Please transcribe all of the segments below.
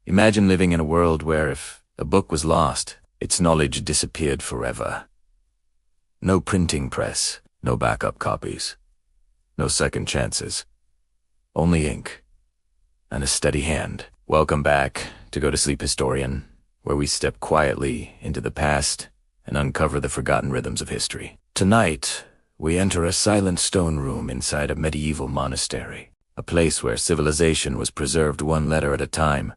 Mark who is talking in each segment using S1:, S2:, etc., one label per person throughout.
S1: Imagine living in a world where if a book was lost, its knowledge disappeared forever. No printing press, no backup copies, no second chances. Only ink and a steady hand. Welcome back to Go to Sleep Historian, where we step quietly into the past and uncover the forgotten rhythms of history. Tonight, we enter a silent stone room inside a medieval monastery, a place where civilization was preserved one letter at a time,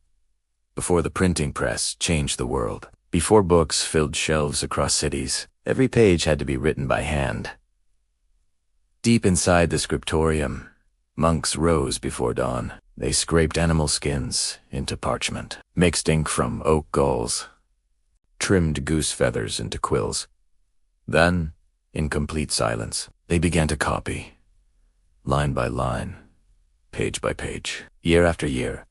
S1: before the printing press changed the world. Before books filled shelves across cities, every page had to be written by hand. Deep inside the Scriptorium, monks rose before dawn. They scraped animal skins into parchment, mixed ink from oak galls, trimmed goose feathers into quills. Then, in complete silence, they began to copy, line by line, page by page. Year after year,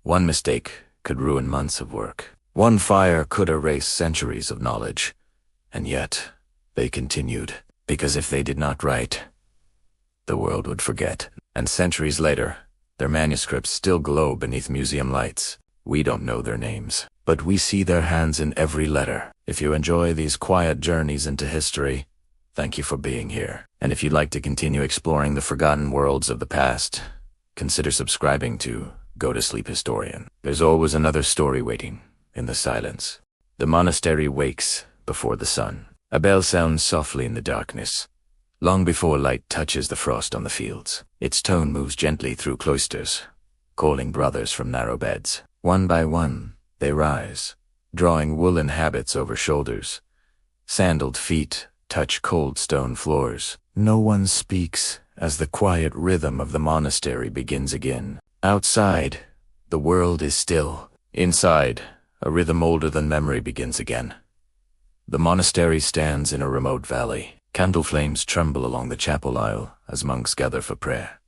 S1: one mistake could ruin months of work. One fire could erase centuries of knowledge. And yet, they continued, because if they did not write, the world would forget. And centuries later, their manuscripts still glow beneath museum lights. We don't know their names, but we see their hands in every letter. If you enjoy these quiet journeys into history, thank you for being here. And if you'd like to continue exploring the forgotten worlds of the past, consider subscribing to Go to Sleep Historian. There's always another story waiting in the silence. The monastery wakes before the sun. A bell sounds softly in the darkness, long before light touches the frost on the fields. Its tone moves gently through cloisters, calling brothers from narrow beds. One by one, they rise, drawing woolen habits over shoulders. Sandaled feet touch cold stone floors. No one speaks as the quiet rhythm of the monastery begins again. Outside, the world is still. Inside, a rhythm older than memory begins again. The monastery stands in a remote valley. Candle flames tremble along the chapel aisle as monks gather for prayer.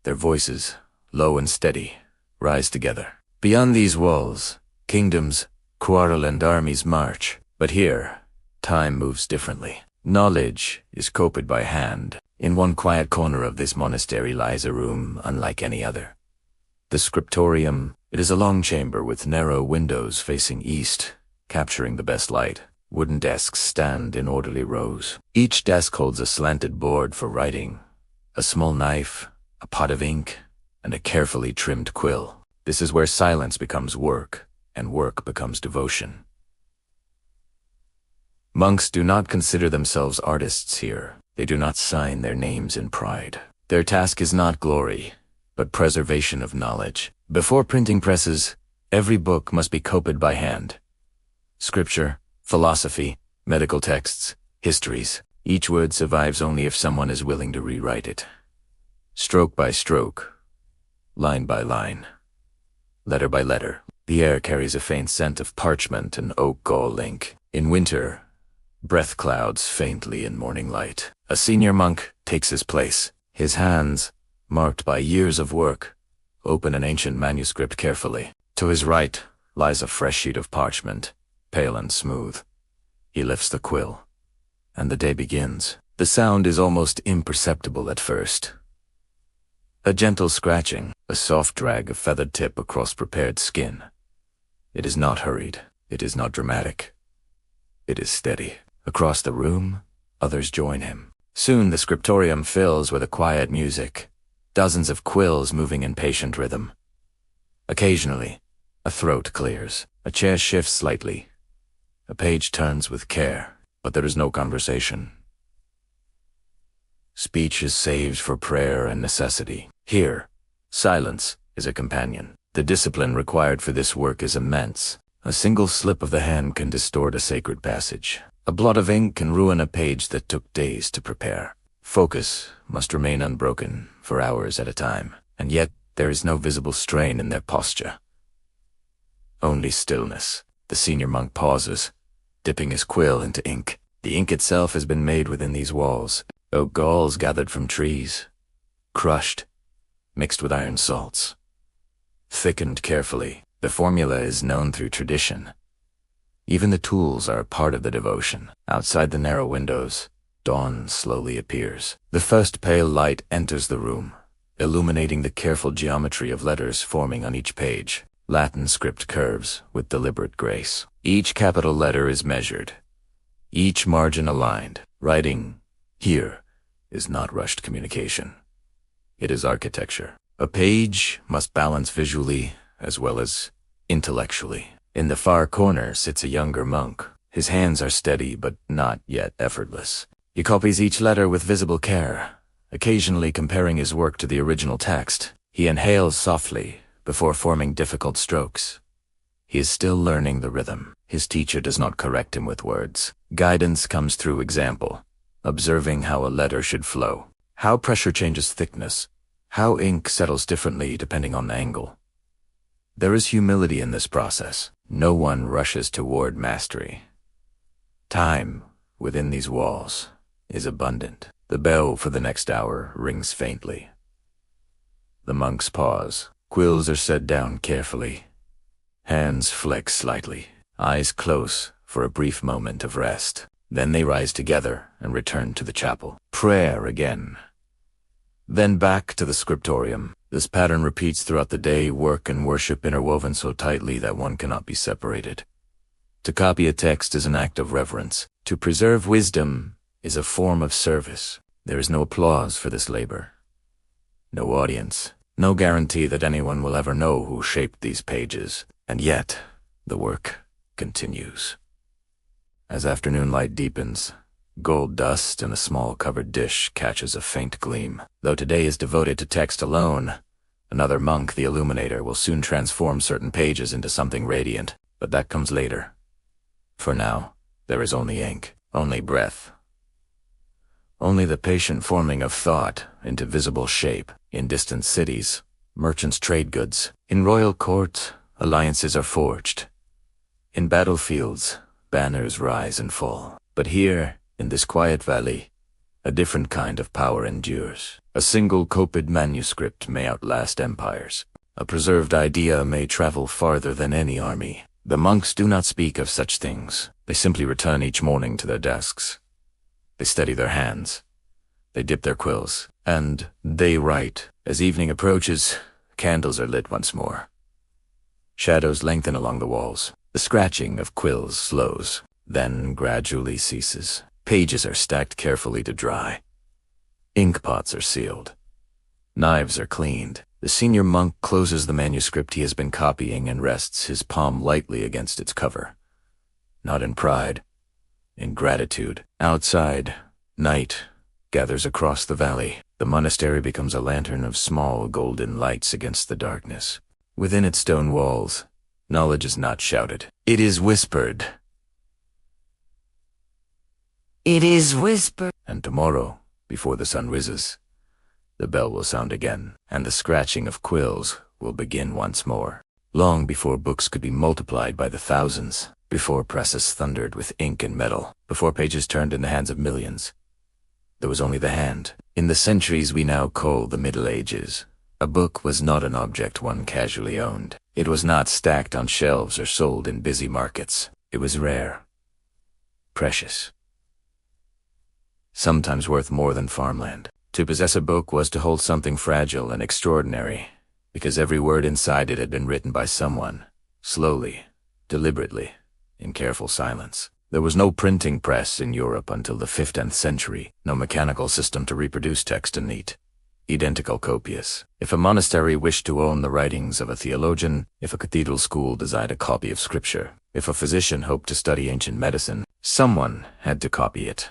S1: Their voices, low and steady, rise together. Beyond these walls, kingdoms quarrel and armies march. But here, time moves differently. Knowledge is copied by hand. In one quiet corner of this monastery lies a room unlike any other. The Scriptorium. It is a long chamber with narrow windows facing east, capturing the best light. Wooden desks stand in orderly rows. Each desk holds a slanted board for writing, a small knife, a pot of ink, and a carefully trimmed quill. This is where silence becomes work, and work becomes devotion. Monks do not consider themselves artists here. They do not sign their names in pride. Their task is not glory, but preservation of knowledge. Before printing presses, every book must be copied by hand. Scripture, philosophy, medical texts, histories. Each word survives only if someone is willing to rewrite it. Stroke by stroke, line by line, letter by letter. The air carries a faint scent of parchment and oak gall ink. In winter, breath clouds faintly in morning light. A senior monk takes his place. His hands, marked by years of work, open an ancient manuscript carefully. To his right lies a fresh sheet of parchment, pale and smooth. He lifts the quill, and the day begins. The sound is almost imperceptible at first. A gentle scratching, a soft drag of feathered tip across prepared skin. It is not hurried. It is not dramatic. It is steady. Across the room, others join him. Soon the Scriptorium fills with a quiet music, dozens of quills moving in patient rhythm. Occasionally, a throat clears, a chair shifts slightly, a page turns with care, but there is no conversation. Speech is saved for prayer and necessity. Here, silence is a companion. The discipline required for this work is immense. A single slip of the hand can distort a sacred passage. A blot of ink can ruin a page that took days to prepare. Focus must remain unbroken for hours at a time, and yet there is no visible strain in their posture. Only stillness. The senior monk pauses, dipping his quill into ink. The ink itself has been made within these walls. Oak galls gathered from trees, crushed, mixed with iron salts, thickened carefully. The formula is known through tradition. Even the tools are a part of the devotion. Outside the narrow windows, dawn slowly appears. The first pale light enters the room, illuminating the careful geometry of letters forming on each page. Latin script curves with deliberate grace. Each capital letter is measured, each margin aligned. Writing here is not rushed communication. It is architecture. A page must balance visually as well as intellectually. In the far corner sits a younger monk. His hands are steady but not yet effortless. He copies each letter with visible care, occasionally comparing his work to the original text. He inhales softly before forming difficult strokes. He is still learning the rhythm. His teacher does not correct him with words. Guidance comes through example, observing how a letter should flow, how pressure changes thickness, how ink settles differently depending on angle. There is humility in this process. No one rushes toward mastery. Time within these walls is abundant. The bell for the next hour rings faintly. The monks pause. Quills are set down carefully. Hands flex slightly, eyes close for a brief moment of rest. Then they rise together and return to the chapel. Prayer again. Then back to the Scriptorium. This pattern repeats throughout the day, work and worship interwoven so tightly that one cannot be separated. To copy a text is an act of reverence. To preserve wisdom is a form of service. There is no applause for this labor. No audience. No guarantee that anyone will ever know who shaped these pages. And yet, the work continues. As afternoon light deepens, gold dust in a small covered dish catches a faint gleam. Though today is devoted to text alone, another monk, the Illuminator, will soon transform certain pages into something radiant, but that comes later. For now, there is only ink, only breath, only the patient forming of thought into visible shape. In distant cities, merchants trade goods. In royal court, alliances are forged. In battlefields, banners rise and fall. But here, in this quiet valley, a different kind of power endures. A single copied manuscript may outlast empires. A preserved idea may travel farther than any army. The monks do not speak of such things. They simply return each morning to their desks. They steady their hands. They dip their quills. And they write. As evening approaches, candles are lit once more. Shadows lengthen along the walls. The scratching of quills slows, then gradually ceases. Pages are stacked carefully to dry. Ink pots are sealed. Knives are cleaned. The senior monk closes the manuscript he has been copying and rests his palm lightly against its cover. Not in pride, in gratitude. Outside, night gathers across the valley. The monastery becomes a lantern of small golden lights against the darkness. Within its stone walls, knowledge is not shouted. It is whispered.
S2: It is whispered.
S1: And tomorrow, before the sun rises, the bell will sound again, and the scratching of quills will begin once more. Long before books could be multiplied by the thousands, before presses thundered with ink and metal, before pages turned in the hands of millions, there was only the hand. In the centuries we now call the Middle Ages, a book was not an object one casually owned. It was not stacked on shelves or sold in busy markets. It was rare, precious, sometimes worth more than farmland. To possess a book was to hold something fragile and extraordinary, because every word inside it had been written by someone, slowly, deliberately, in careful silence. There was no printing press in Europe until the 15th century, no mechanical system to reproduce text in neat, identical copias. If a monastery wished to own the writings of a theologian, if a cathedral school desired a copy of scripture, if a physician hoped to study ancient medicine, someone had to copy it.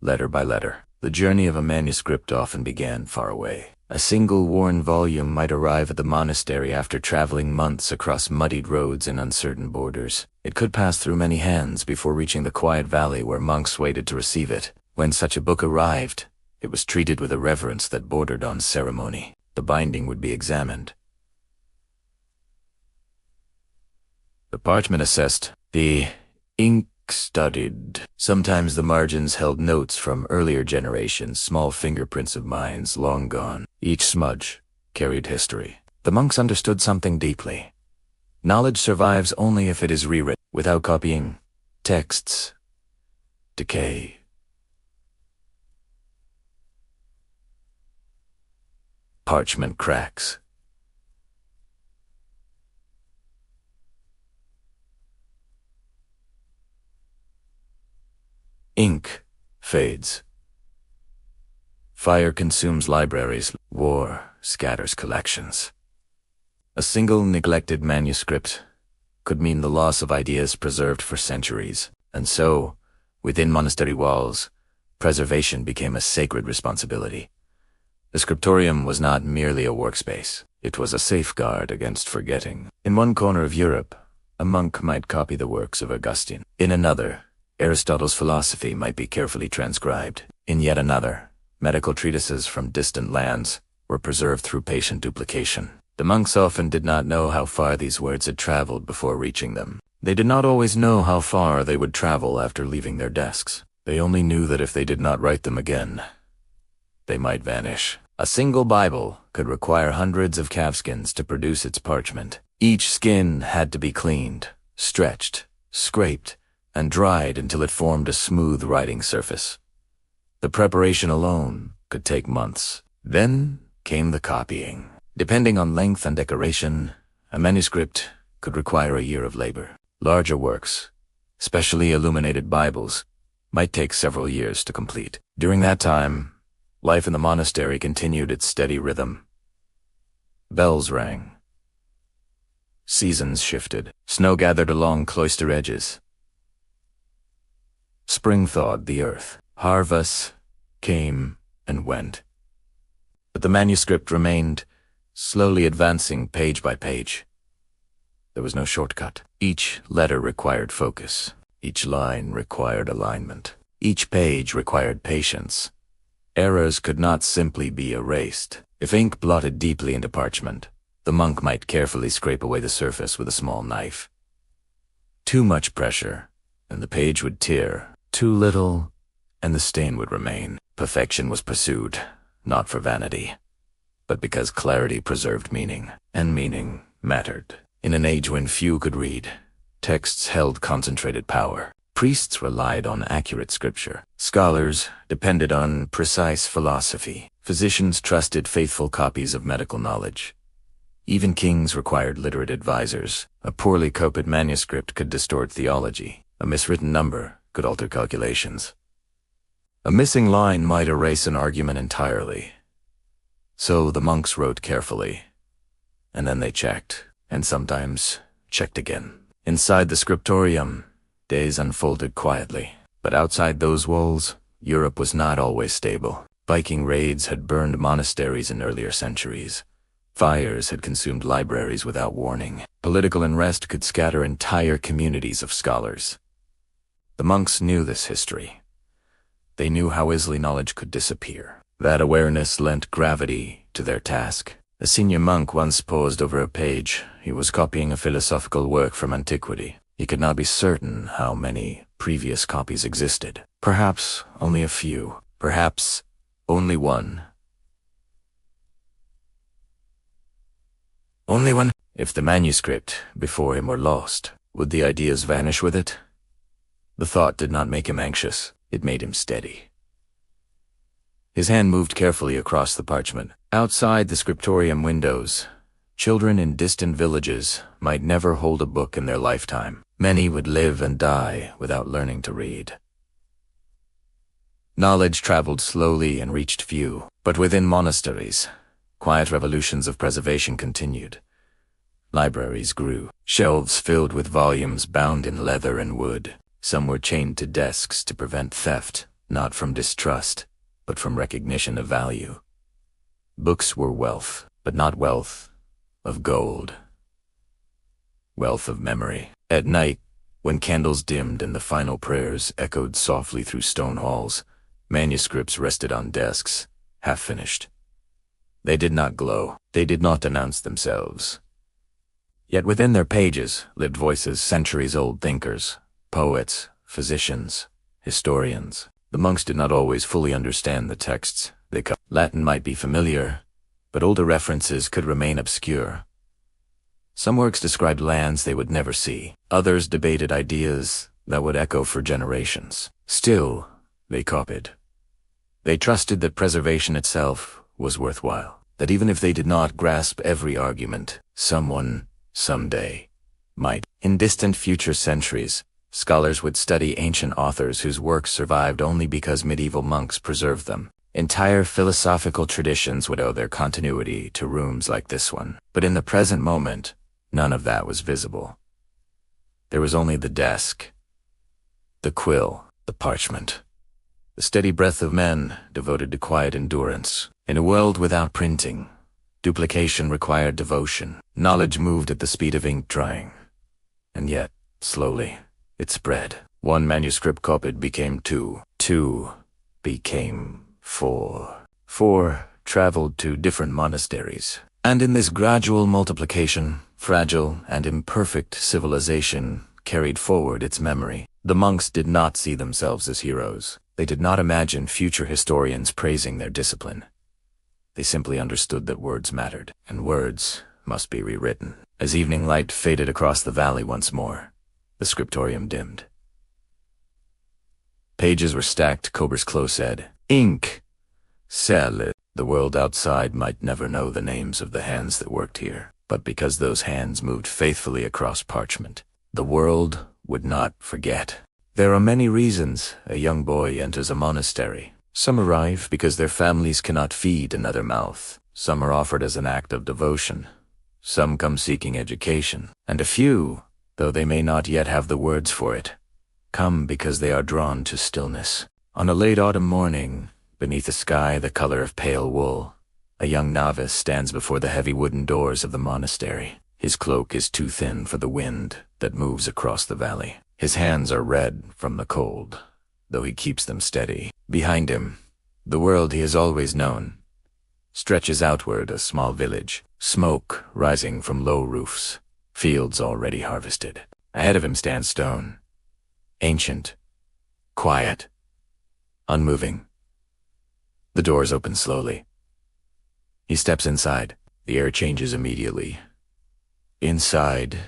S1: Letter by letter, the journey of a manuscript often began far away. A single worn volume might arrive at the monastery after traveling months across muddied roads and uncertain borders. It could pass through many hands before reaching the quiet valley where monks waited to receive it. When such a book arrived, it was treated with a reverence that bordered on ceremony. The binding would be examined. The parchment assessed, the ink studied. Sometimes the margins held notes from earlier generations, small fingerprints of minds long gone. Each smudge carried history. The monks understood something deeply. Knowledge survives only if it is rewritten. Without copying, texts decay. Parchment cracks. Ink fades. Fire consumes libraries. War scatters collections. A single neglected manuscript could mean the loss of ideas preserved for centuries. And so, within monastery walls, preservation became a sacred responsibility. The Scriptorium was not merely a workspace. It was a safeguard against forgetting. In one corner of Europe, a monk might copy the works of Augustine. In another, Aristotle's philosophy might be carefully transcribed. In yet another, medical treatises from distant lands were preserved through patient duplication. The monks often did not know how far these words had traveled before reaching them. They did not always know how far they would travel after leaving their desks. They only knew that if they did not write them again, they might vanish. A single Bible could require hundreds of calfskins to produce its parchment. Each skin had to be cleaned, stretched, scraped, and dried until it formed a smooth writing surface. The preparation alone could take months. Then came the copying. Depending on length and decoration, a manuscript could require a year of labor. Larger works, especially illuminated Bibles, might take several years to complete. During that time, life in the monastery continued its steady rhythm. Bells rang. Seasons shifted. Snow gathered along cloister edges. Spring thawed the earth. Harvests came and went. But the manuscript remained, slowly advancing page by page. There was no shortcut. Each letter required focus. Each line required alignment. Each page required patience. Errors could not simply be erased. If ink blotted deeply into parchment, the monk might carefully scrape away the surface with a small knife. Too much pressure, and the page would tear. Too little, and the stain would remain. Perfection was pursued, not for vanity, but because clarity preserved meaning, and meaning mattered. In an age when few could read, texts held concentrated power. Priests relied on accurate scripture. Scholars depended on precise philosophy. Physicians trusted faithful copies of medical knowledge. Even kings required literate advisors. A poorly copied manuscript could distort theology. A miswritten number could alter calculations. A missing line might erase an argument entirely. So the monks wrote carefully, and then they checked, and sometimes checked again. Inside the Scriptorium, days unfolded quietly. But outside those walls, Europe was not always stable. Viking raids had burned monasteries in earlier centuries. Fires had consumed libraries without warning. Political unrest could scatter entire communities of scholars. The monks knew this history. They knew how easily knowledge could disappear. That awareness lent gravity to their task. A senior monk once paused over a page. He was copying a philosophical work from antiquity. He could not be certain how many previous copies existed. Perhaps only a few. Perhaps only one. Only one? If the manuscript before him were lost, would the ideas vanish with it? The thought did not make him anxious. It made him steady. His hand moved carefully across the parchment. Outside the Scriptorium windows, children in distant villages might never hold a book in their lifetime. Many would live and die without learning to read. Knowledge traveled slowly and reached few, but within monasteries, quiet revolutions of preservation continued. Libraries grew, shelves filled with volumes bound in leather and wood. Some were chained to desks to prevent theft, not from distrust, but from recognition of value. Books were wealth, but not wealth of gold. Wealth of memory. At night, when candles dimmed and the final prayers echoed softly through stone halls, manuscripts rested on desks, half-finished. They did not glow. They did not announce themselves. Yet within their pages lived voices centuries-old thinkers, poets, physicians, historians. The monks did not always fully understand the texts. Latin might be familiar, but older references could remain obscure. Some works described lands they would never see. Others debated ideas that would echo for generations. Still, they copied. They trusted that preservation itself was worthwhile, that even if they did not grasp every argument, someone, someday, might. In distant future centuries, Scholars would study ancient authors whose works survived only because medieval monks preserved them. Entire philosophical traditions would owe their continuity to rooms like this one. But in the present moment, none of that was visible. There was only the desk, the quill, the parchment, the steady breath of men devoted to quiet endurance. In a world without printing, duplication required devotion. Knowledge moved at the speed of ink drying. And yet, slowly, it spread. One manuscript copied became two. Two became four. Four traveled to different monasteries. And in this gradual multiplication, fragile and imperfect civilization carried forward its memory. The monks did not see themselves as heroes. They did not imagine future historians praising their discipline. They simply understood that words mattered, and words must be rewritten. As evening light faded across the valley once more, the scriptorium dimmed. Pages were stacked Cobra's close said, "Ink! Sell it." The world outside might never know the names of the hands that worked here, but because those hands moved faithfully across parchment, the world would not forget. There are many reasons a young boy enters a monastery. Some arrive because their families cannot feed another mouth. Some are offered as an act of devotion. Some come seeking education. And a few, though they may not yet have the words for it, come because they are drawn to stillness. On a late autumn morning, beneath a sky the color of pale wool, a young novice stands before the heavy wooden doors of the monastery. His cloak is too thin for the wind that moves across the valley. His hands are red from the cold, though he keeps them steady. Behind him, the world he has always known stretches outward, a small village, smoke rising from low roofs, fields already harvested. Ahead of him stands stone, ancient, quiet, unmoving. The doors open slowly. He steps inside. The air changes immediately. Inside,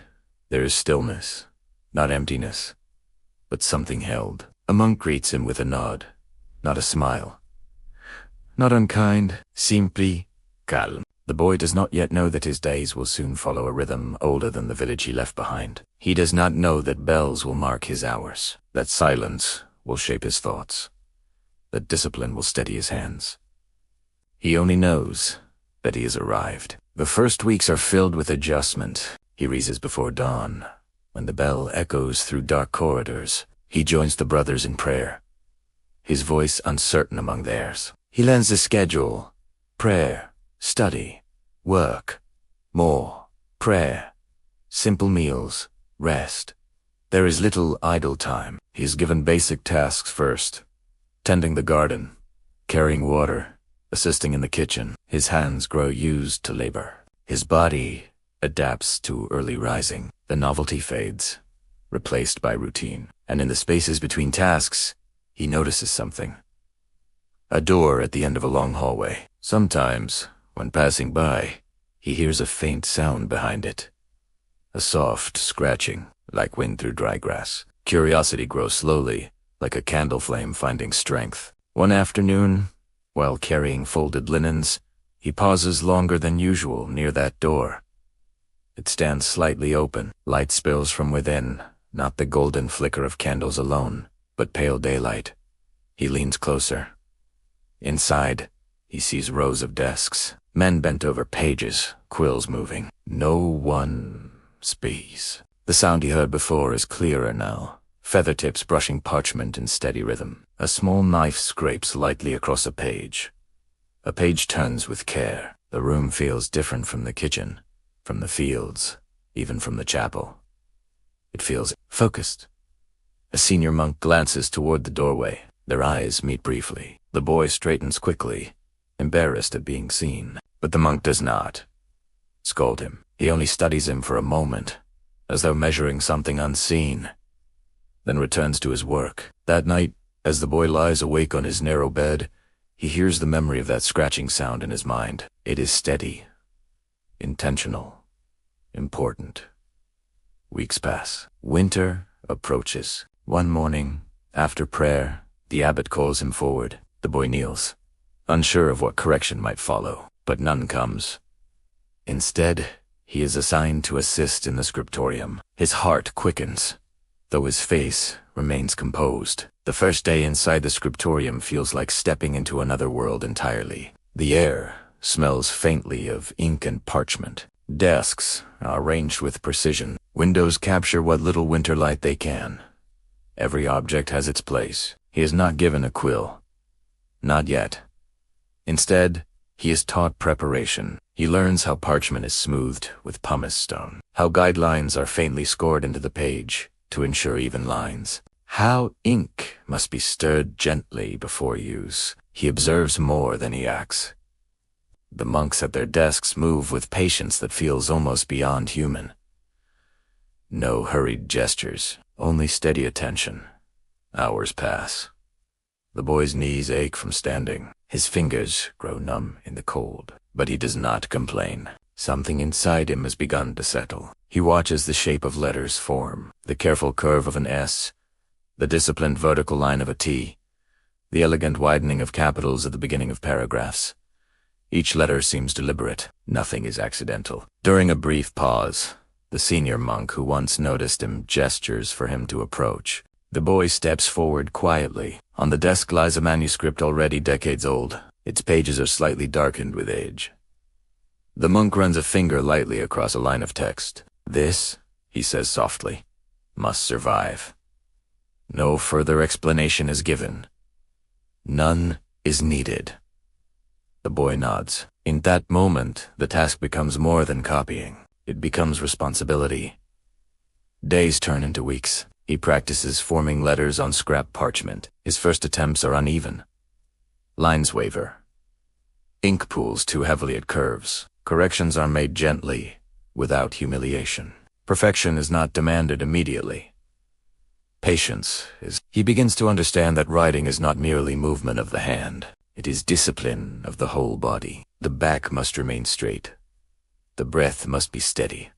S1: there is stillness, not emptiness, but something held. A monk greets him with a nod, not a smile. Not unkind, simply calm. The boy does not yet know that his days will soon follow a rhythm older than the village he left behind. He does not know that bells will mark his hours, that silence will shape his thoughts, that discipline will steady his hands. He only knows that he has arrived. The first weeks are filled with adjustment. He rises before dawn. When the bell echoes through dark corridors, he joins the brothers in prayer, his voice uncertain among theirs. He learns the schedule: prayer, study, work, more, prayer, simple meals, rest. There is little idle time. He is given basic tasks first: tending the garden, carrying water, assisting in the kitchen. His hands grow used to labor. His body adapts to early rising. The novelty fades, replaced by routine. And in the spaces between tasks, he notices something. A door at the end of a long hallway. Sometimes, when passing by, he hears a faint sound behind it. A soft scratching, like wind through dry grass. Curiosity grows slowly, like a candle flame finding strength. One afternoon, while carrying folded linens, he pauses longer than usual near that door. It stands slightly open. Light spills from within, not the golden flicker of candles alone, but pale daylight. He leans closer. Inside, he sees rows of desks, men bent over pages, quills moving. No one speaks. The sound he heard before is clearer now, feather tips brushing parchment in steady rhythm. A small knife scrapes lightly across a page. A page turns with care. The room feels different from the kitchen, from the fields, even from the chapel. It feels focused. A senior monk glances toward the doorway. Their eyes meet briefly. The boy straightens quickly, embarrassed at being seen. But the monk does not scold him. He only studies him for a moment, as though measuring something unseen, then returns to his work. That night, as the boy lies awake on his narrow bed, he hears the memory of that scratching sound in his mind. It is steady, intentional, important. Weeks pass. Winter approaches. One morning, after prayer, the abbot calls him forward. The boy kneels, unsure of what correction might follow, but none comes. Instead, he is assigned to assist in the scriptorium. His heart quickens. though his face remains composed. The first day inside the scriptorium feels like stepping into another world entirely. The air smells faintly of ink and parchment. Desks are arranged with precision. Windows capture what little winter light they can. Every object has its place. He is not given a quill. Not yet. Instead, he is taught preparation. He learns how parchment is smoothed with pumice stone, how guidelines are faintly scored into the page to ensure even lines, how ink must be stirred gently before use. He observes more than he acts. The monks at their desks move with patience that feels almost beyond human. No hurried gestures, only steady attention. Hours pass. The boy's knees ache from standing. His fingers grow numb in the cold, but he does not complain. Something inside him has begun to settle. He watches the shape of letters form, the careful curve of an S, the disciplined vertical line of a T, the elegant widening of capitals at the beginning of paragraphs. Each letter seems deliberate. Nothing is accidental. During a brief pause, the senior monk who once noticed him gestures for him to approach. The boy steps forward quietly. On the desk lies a manuscript already decades old. Its pages are slightly darkened with age. The monk runs a finger lightly across a line of text. "This," he says softly, "must survive." No further explanation is given. None is needed. The boy nods. In that moment, the task becomes more than copying. It becomes responsibility. Days turn into weeks. He practices forming letters on scrap parchment. His first attempts are uneven. Lines waver. Ink pools too heavily at curves. Corrections are made gently, without humiliation. Perfection is not demanded immediately. Patience is. He begins to understand that writing is not merely movement of the hand. It is discipline of the whole body. The back must remain straight. The breath must be steady.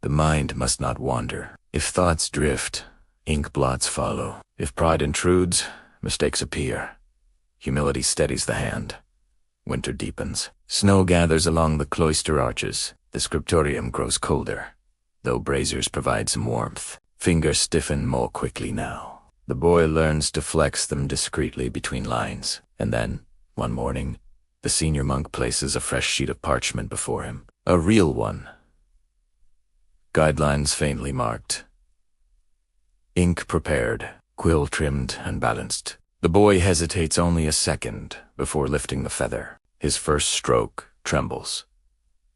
S1: The mind must not wander. If thoughts drift, ink blots follow. If pride intrudes, mistakes appear. Humility steadies the hand. Winter deepens. Snow gathers along the cloister arches. The scriptorium grows colder, though braziers provide some warmth. Fingers stiffen more quickly now. The boy learns to flex them discreetly between lines. And then, one morning, the senior monk places a fresh sheet of parchment before him. A real one. Guidelines faintly marked. Ink prepared, quill trimmed and balanced. The boy hesitates only a second before lifting the feather. His first stroke trembles.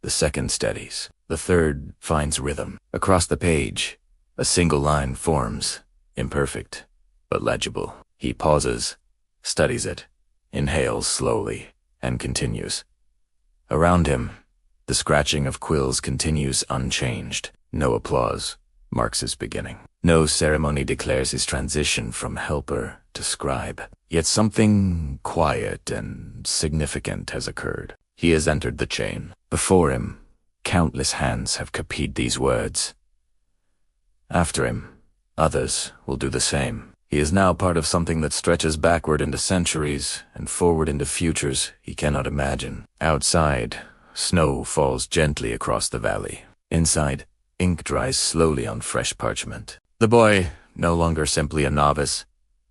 S1: The second steadies. The third finds rhythm. Across the page, a single line forms, imperfect, but legible. He pauses, studies it, inhales slowly, and continues. Around him, the scratching of quills continues unchanged. No applause marks his beginning. No ceremony declares his transition from helper to scribe. Yet something quiet and significant has occurred. He has entered the chain. Before him, countless hands have copied these words. After him, others will do the same. He is now part of something that stretches backward into centuries and forward into futures he cannot imagine. Outside, snow falls gently across the valley. Inside, ink dries slowly on fresh parchment. The boy, no longer simply a novice,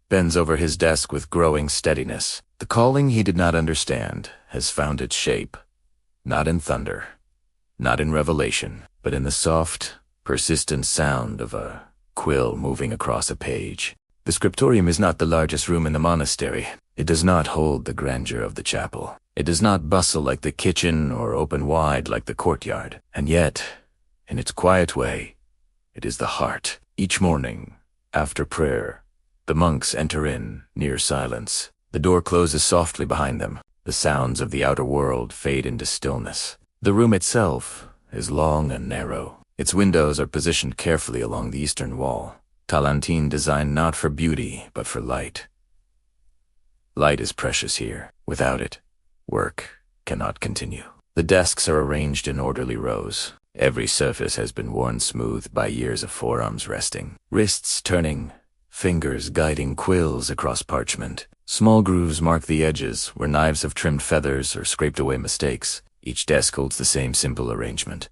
S1: bends over his desk with growing steadiness. The calling he did not understand has found its shape, not in thunder, not in revelation, but in the soft, persistent sound of a quill moving across a page. The scriptorium is not the largest room in the monastery. It does not hold the grandeur of the chapel. It does not bustle like the kitchen or open wide like the courtyard. And yet, in its quiet way, it is the heart. Each morning, after prayer, the monks enter in near silence. The door closes softly behind them. The sounds of the outer world fade into stillness. The room itself is long and narrow. Its windows are positioned carefully along the eastern wall. Talantine designed not for beauty, but for light. Light is precious here. Without it, work cannot continue. The desks are arranged in orderly rows. Every surface has been worn smooth by years of forearms resting, wrists turning, fingers guiding quills across parchment. Small grooves mark the edges where knives have trimmed feathers or scraped away mistakes. Each desk holds the same simple arrangement.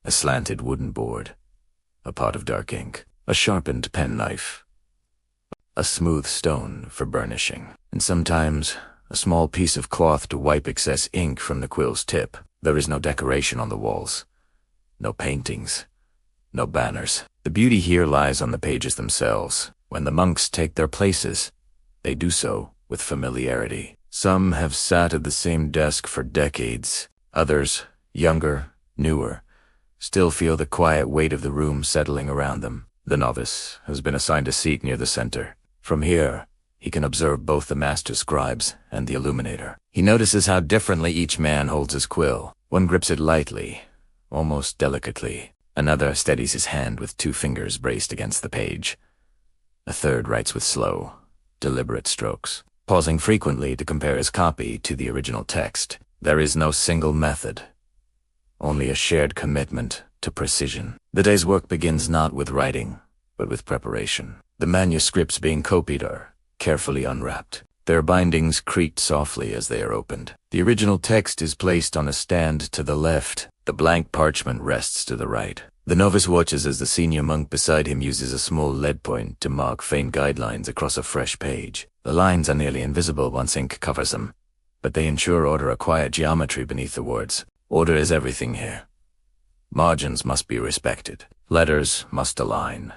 S1: A slanted wooden board, a pot of dark ink, a sharpened penknife, a smooth stone for burnishing, and sometimes a small piece of cloth to wipe excess ink from the quill's tip. There is no decoration on the walls, no paintings, no banners. The beauty here lies on the pages themselves. When the monks take their places, they do so with familiarity. Some have sat at the same desk for decades. Others, younger, newer, still feel the quiet weight of the room settling around them. The novice has been assigned a seat near the center. From here, he can observe both the master scribes and the illuminator. He notices how differently each man holds his quill. One grips it lightly, almost delicately. Another steadies his hand with 2 fingers braced against the page. A third writes with slow, deliberate strokes, pausing frequently to compare his copy to the original text. There is no single method, only a shared commitment to precision. The day's work begins not with writing, but with preparation. The manuscripts being copied are carefully unwrapped. Their bindings creak softly as they are opened. The original text is placed on a stand to the left. The blank parchment rests to the right. The novice watches as the senior monk beside him uses a small lead point to mark faint guidelines across a fresh page. The lines are nearly invisible once ink covers them, but they ensure order, a quiet geometry beneath the words. Order is everything here. Margins must be respected. Letters must align.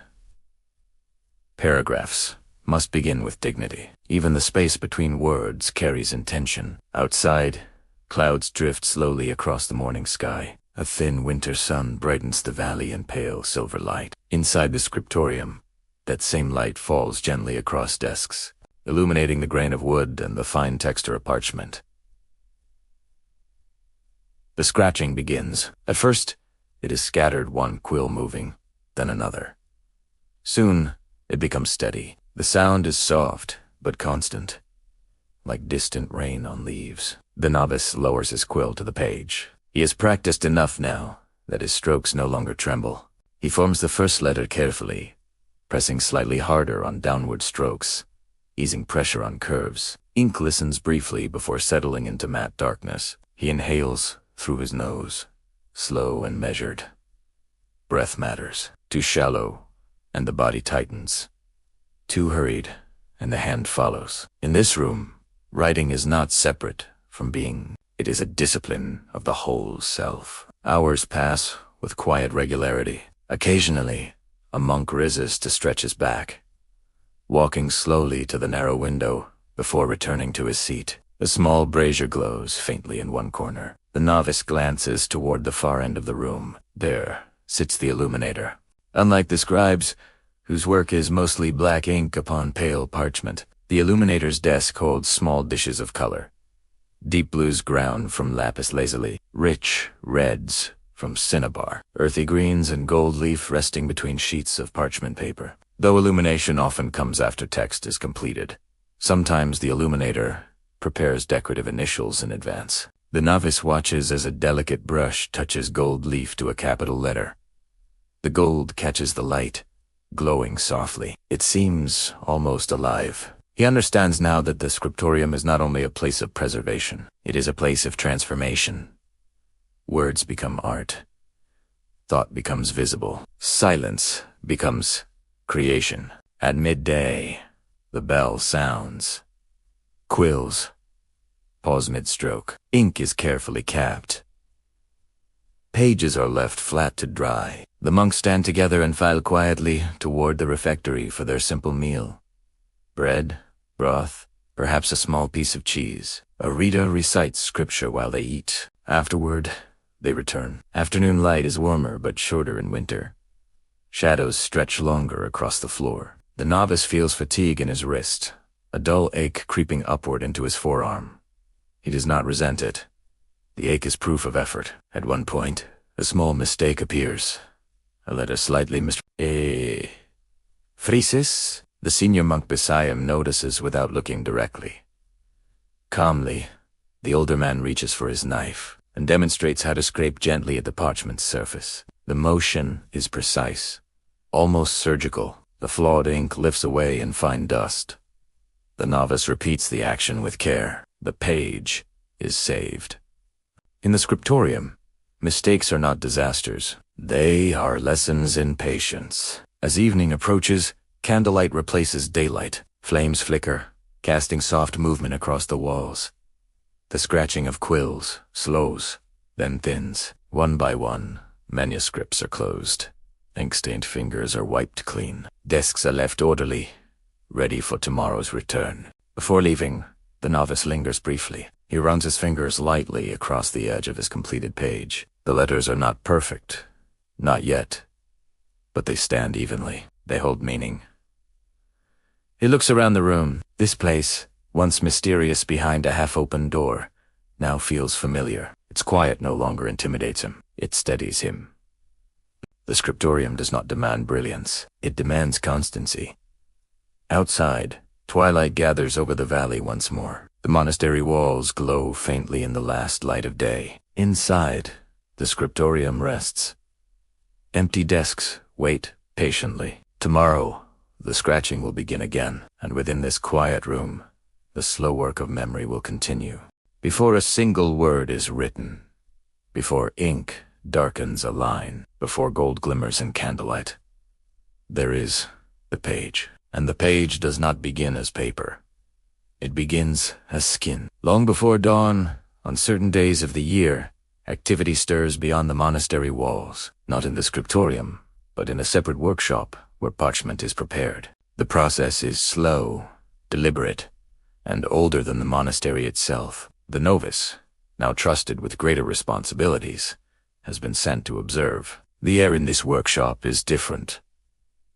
S1: Paragraphs must begin with dignity. Even the space between words carries intention. Outside, clouds drift slowly across the morning sky. A thin winter sun brightens the valley in pale silver light. Inside the scriptorium, that same light falls gently across desks, illuminating the grain of wood and the fine texture of parchment. The scratching begins. At first, it is scattered, one quill moving, then another. Soon, it becomes steady. The sound is soft, but constant, like distant rain on leaves. The novice lowers his quill to the page. He has practiced enough now that his strokes no longer tremble. He forms the first letter carefully, pressing slightly harder on downward strokes, easing pressure on curves. Ink glistens briefly before settling into matte darkness. He inhales through his nose, slow and measured. Breath matters. Too shallow, and the body tightens. Too hurried, and the hand follows. In this room, writing is not separate from being. It is a discipline of the whole self. Hours pass with quiet regularity. Occasionally, a monk rises to stretch his back, walking slowly to the narrow window before returning to his seat. A small brazier glows faintly in one corner. The novice glances toward the far end of the room. There sits the illuminator. Unlike the scribes, whose work is mostly black ink upon pale parchment, the illuminator's desk holds small dishes of color. Deep blues ground from lapis lazuli, rich reds from cinnabar, earthy greens and gold leaf resting between sheets of parchment paper. Though illumination often comes after text is completed, sometimes the illuminator prepares decorative initials in advance. The novice watches as a delicate brush touches gold leaf to a capital letter. The gold catches the light, glowing softly. It seems almost alive. He understands now that the Scriptorium is not only a place of preservation, it is a place of transformation. Words become art. Thought becomes visible. Silence becomes creation. At midday, the bell sounds. Quills pause mid-stroke. Ink is carefully capped. Pages are left flat to dry. The monks stand together and file quietly toward the refectory for their simple meal. Bread, broth, perhaps a small piece of cheese. A reader recites scripture while they eat. Afterward, they return. Afternoon light is warmer but shorter in winter. Shadows stretch longer across the floor. The novice feels fatigue in his wrist, a dull ache creeping upward into his forearm. He does not resent it. The ache is proof of effort. At one point, a small mistake appears. A letter slightly Phrasis? The senior monk beside him notices without looking directly. Calmly, the older man reaches for his knife and demonstrates how to scrape gently at the parchment's surface. The motion is precise, almost surgical. The flawed ink lifts away in fine dust. The novice repeats the action with care. The page is saved. In the Scriptorium, mistakes are not disasters. They are lessons in patience. As evening approaches, candlelight replaces daylight. Flames flicker, casting soft movement across the walls. The scratching of quills slows, then thins. One by one, manuscripts are closed. Ink-stained fingers are wiped clean. Desks are left orderly, ready for tomorrow's return. Before leaving, the novice lingers briefly. He runs his fingers lightly across the edge of his completed page. The letters are not perfect, not yet, but they stand evenly. They hold meaning. He looks around the room. This place, once mysterious behind a half-open door, now feels familiar. Its quiet no longer intimidates him. It steadies him. The Scriptorium does not demand brilliance. It demands constancy. Outside, twilight gathers over the valley once more. The monastery walls glow faintly in the last light of day. Inside, the Scriptorium rests. Empty desks wait patiently. Tomorrow, the scratching will begin again, and within this quiet room, the slow work of memory will continue. Before a single word is written, before ink darkens a line, before gold glimmers in candlelight, there is the page. And the page does not begin as paper. It begins as skin. Long before dawn, on certain days of the year, activity stirs beyond the monastery walls, not in the Scriptorium, but in a separate workshop where parchment is prepared. The process is slow, deliberate, and older than the monastery itself. The novice, now trusted with greater responsibilities, has been sent to observe. The air in this workshop is different.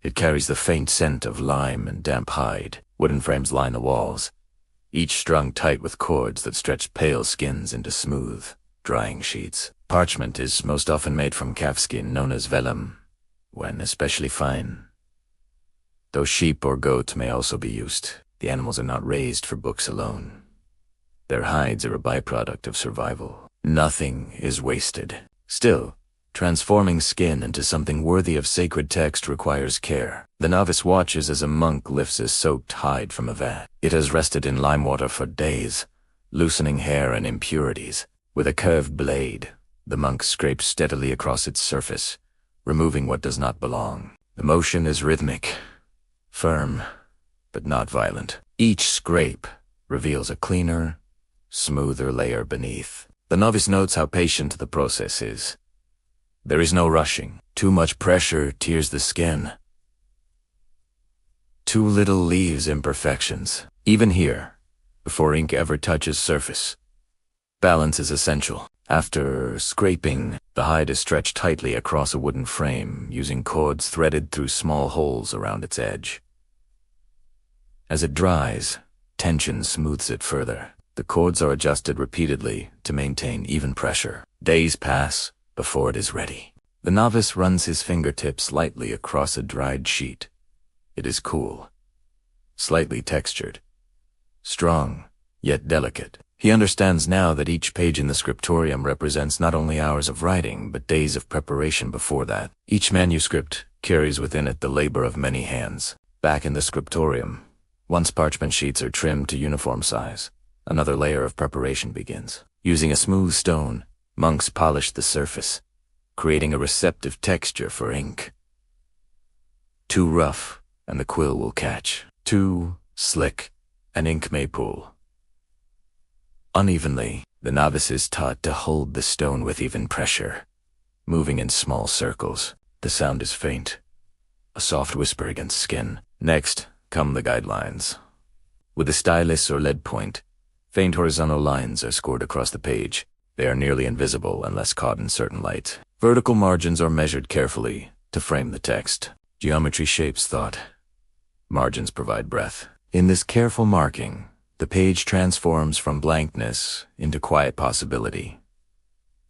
S1: It carries the faint scent of lime and damp hide. Wooden frames line the walls, each strung tight with cords that stretch pale skins into smooth, drying sheets. Parchment is most often made from calf skin known as vellum, when especially fine. Though sheep or goat may also be used, the animals are not raised for books alone. Their hides are a byproduct of survival. Nothing is wasted. Still, transforming skin into something worthy of sacred text requires care. The novice watches as a monk lifts his soaked hide from a vat. It has rested in lime water for days, loosening hair and impurities. With a curved blade, the monk scrapes steadily across its surface, removing what does not belong. The motion is rhythmic, firm, but not violent. Each scrape reveals a cleaner, smoother layer beneath. The novice notes how patient the process is. There is no rushing. Too much pressure tears the skin. Too little leaves imperfections. Even here, before ink ever touches surface, balance is essential. After scraping, the hide is stretched tightly across a wooden frame, using cords threaded through small holes around its edge. As it dries, tension smooths it further. The cords are adjusted repeatedly to maintain even pressure. Days pass before it is ready. The novice runs his fingertips lightly across a dried sheet. It is cool, slightly textured, strong, yet delicate. He understands now that each page in the Scriptorium represents not only hours of writing, but days of preparation before that. Each manuscript carries within it the labor of many hands. Back in the Scriptorium, once parchment sheets are trimmed to uniform size, another layer of preparation begins. Using a smooth stone, monks polish the surface, creating a receptive texture for ink. Too rough, and the quill will catch. Too slick, and ink may pool. Unevenly, the novice is taught to hold the stone with even pressure, moving in small circles. The sound is faint, a soft whisper against skin. Next come the guidelines. With a stylus or lead point, faint horizontal lines are scored across the page. They are nearly invisible unless caught in certain light. Vertical margins are measured carefully to frame the text. Geometry shapes thought. Margins provide breath. In this careful marking, the page transforms from blankness into quiet possibility.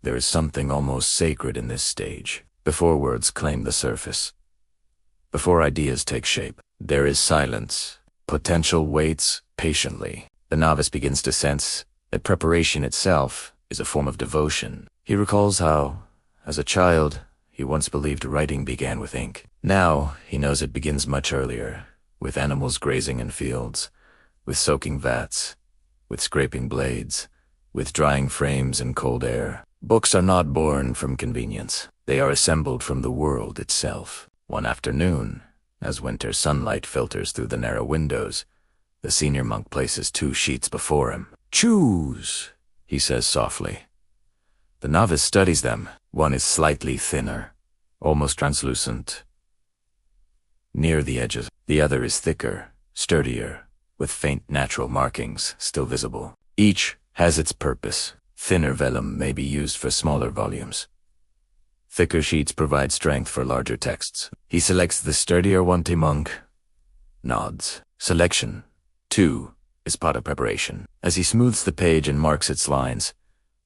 S1: There is something almost sacred in this stage. Before words claim the surface, before ideas take shape, there is silence. Potential waits patiently. The novice begins to sense that preparation itself is a form of devotion. He recalls how, as a child, he once believed writing began with ink. Now, he knows it begins much earlier, with animals grazing in fields, with soaking vats, with scraping blades, with drying frames in cold air. Books are not born from convenience. They are assembled from the world itself. One afternoon, as winter sunlight filters through the narrow windows, the senior monk places 2 sheets before him. "Choose," he says softly. The novice studies them. One is slightly thinner, almost translucent, near the edges. The other is thicker, sturdier, with faint natural markings still visible. Each has its purpose. Thinner vellum may be used for smaller volumes. Thicker sheets provide strength for larger texts. He selects the sturdier one. The monk nods. Selection 2 is part of preparation. As he smooths the page and marks its lines,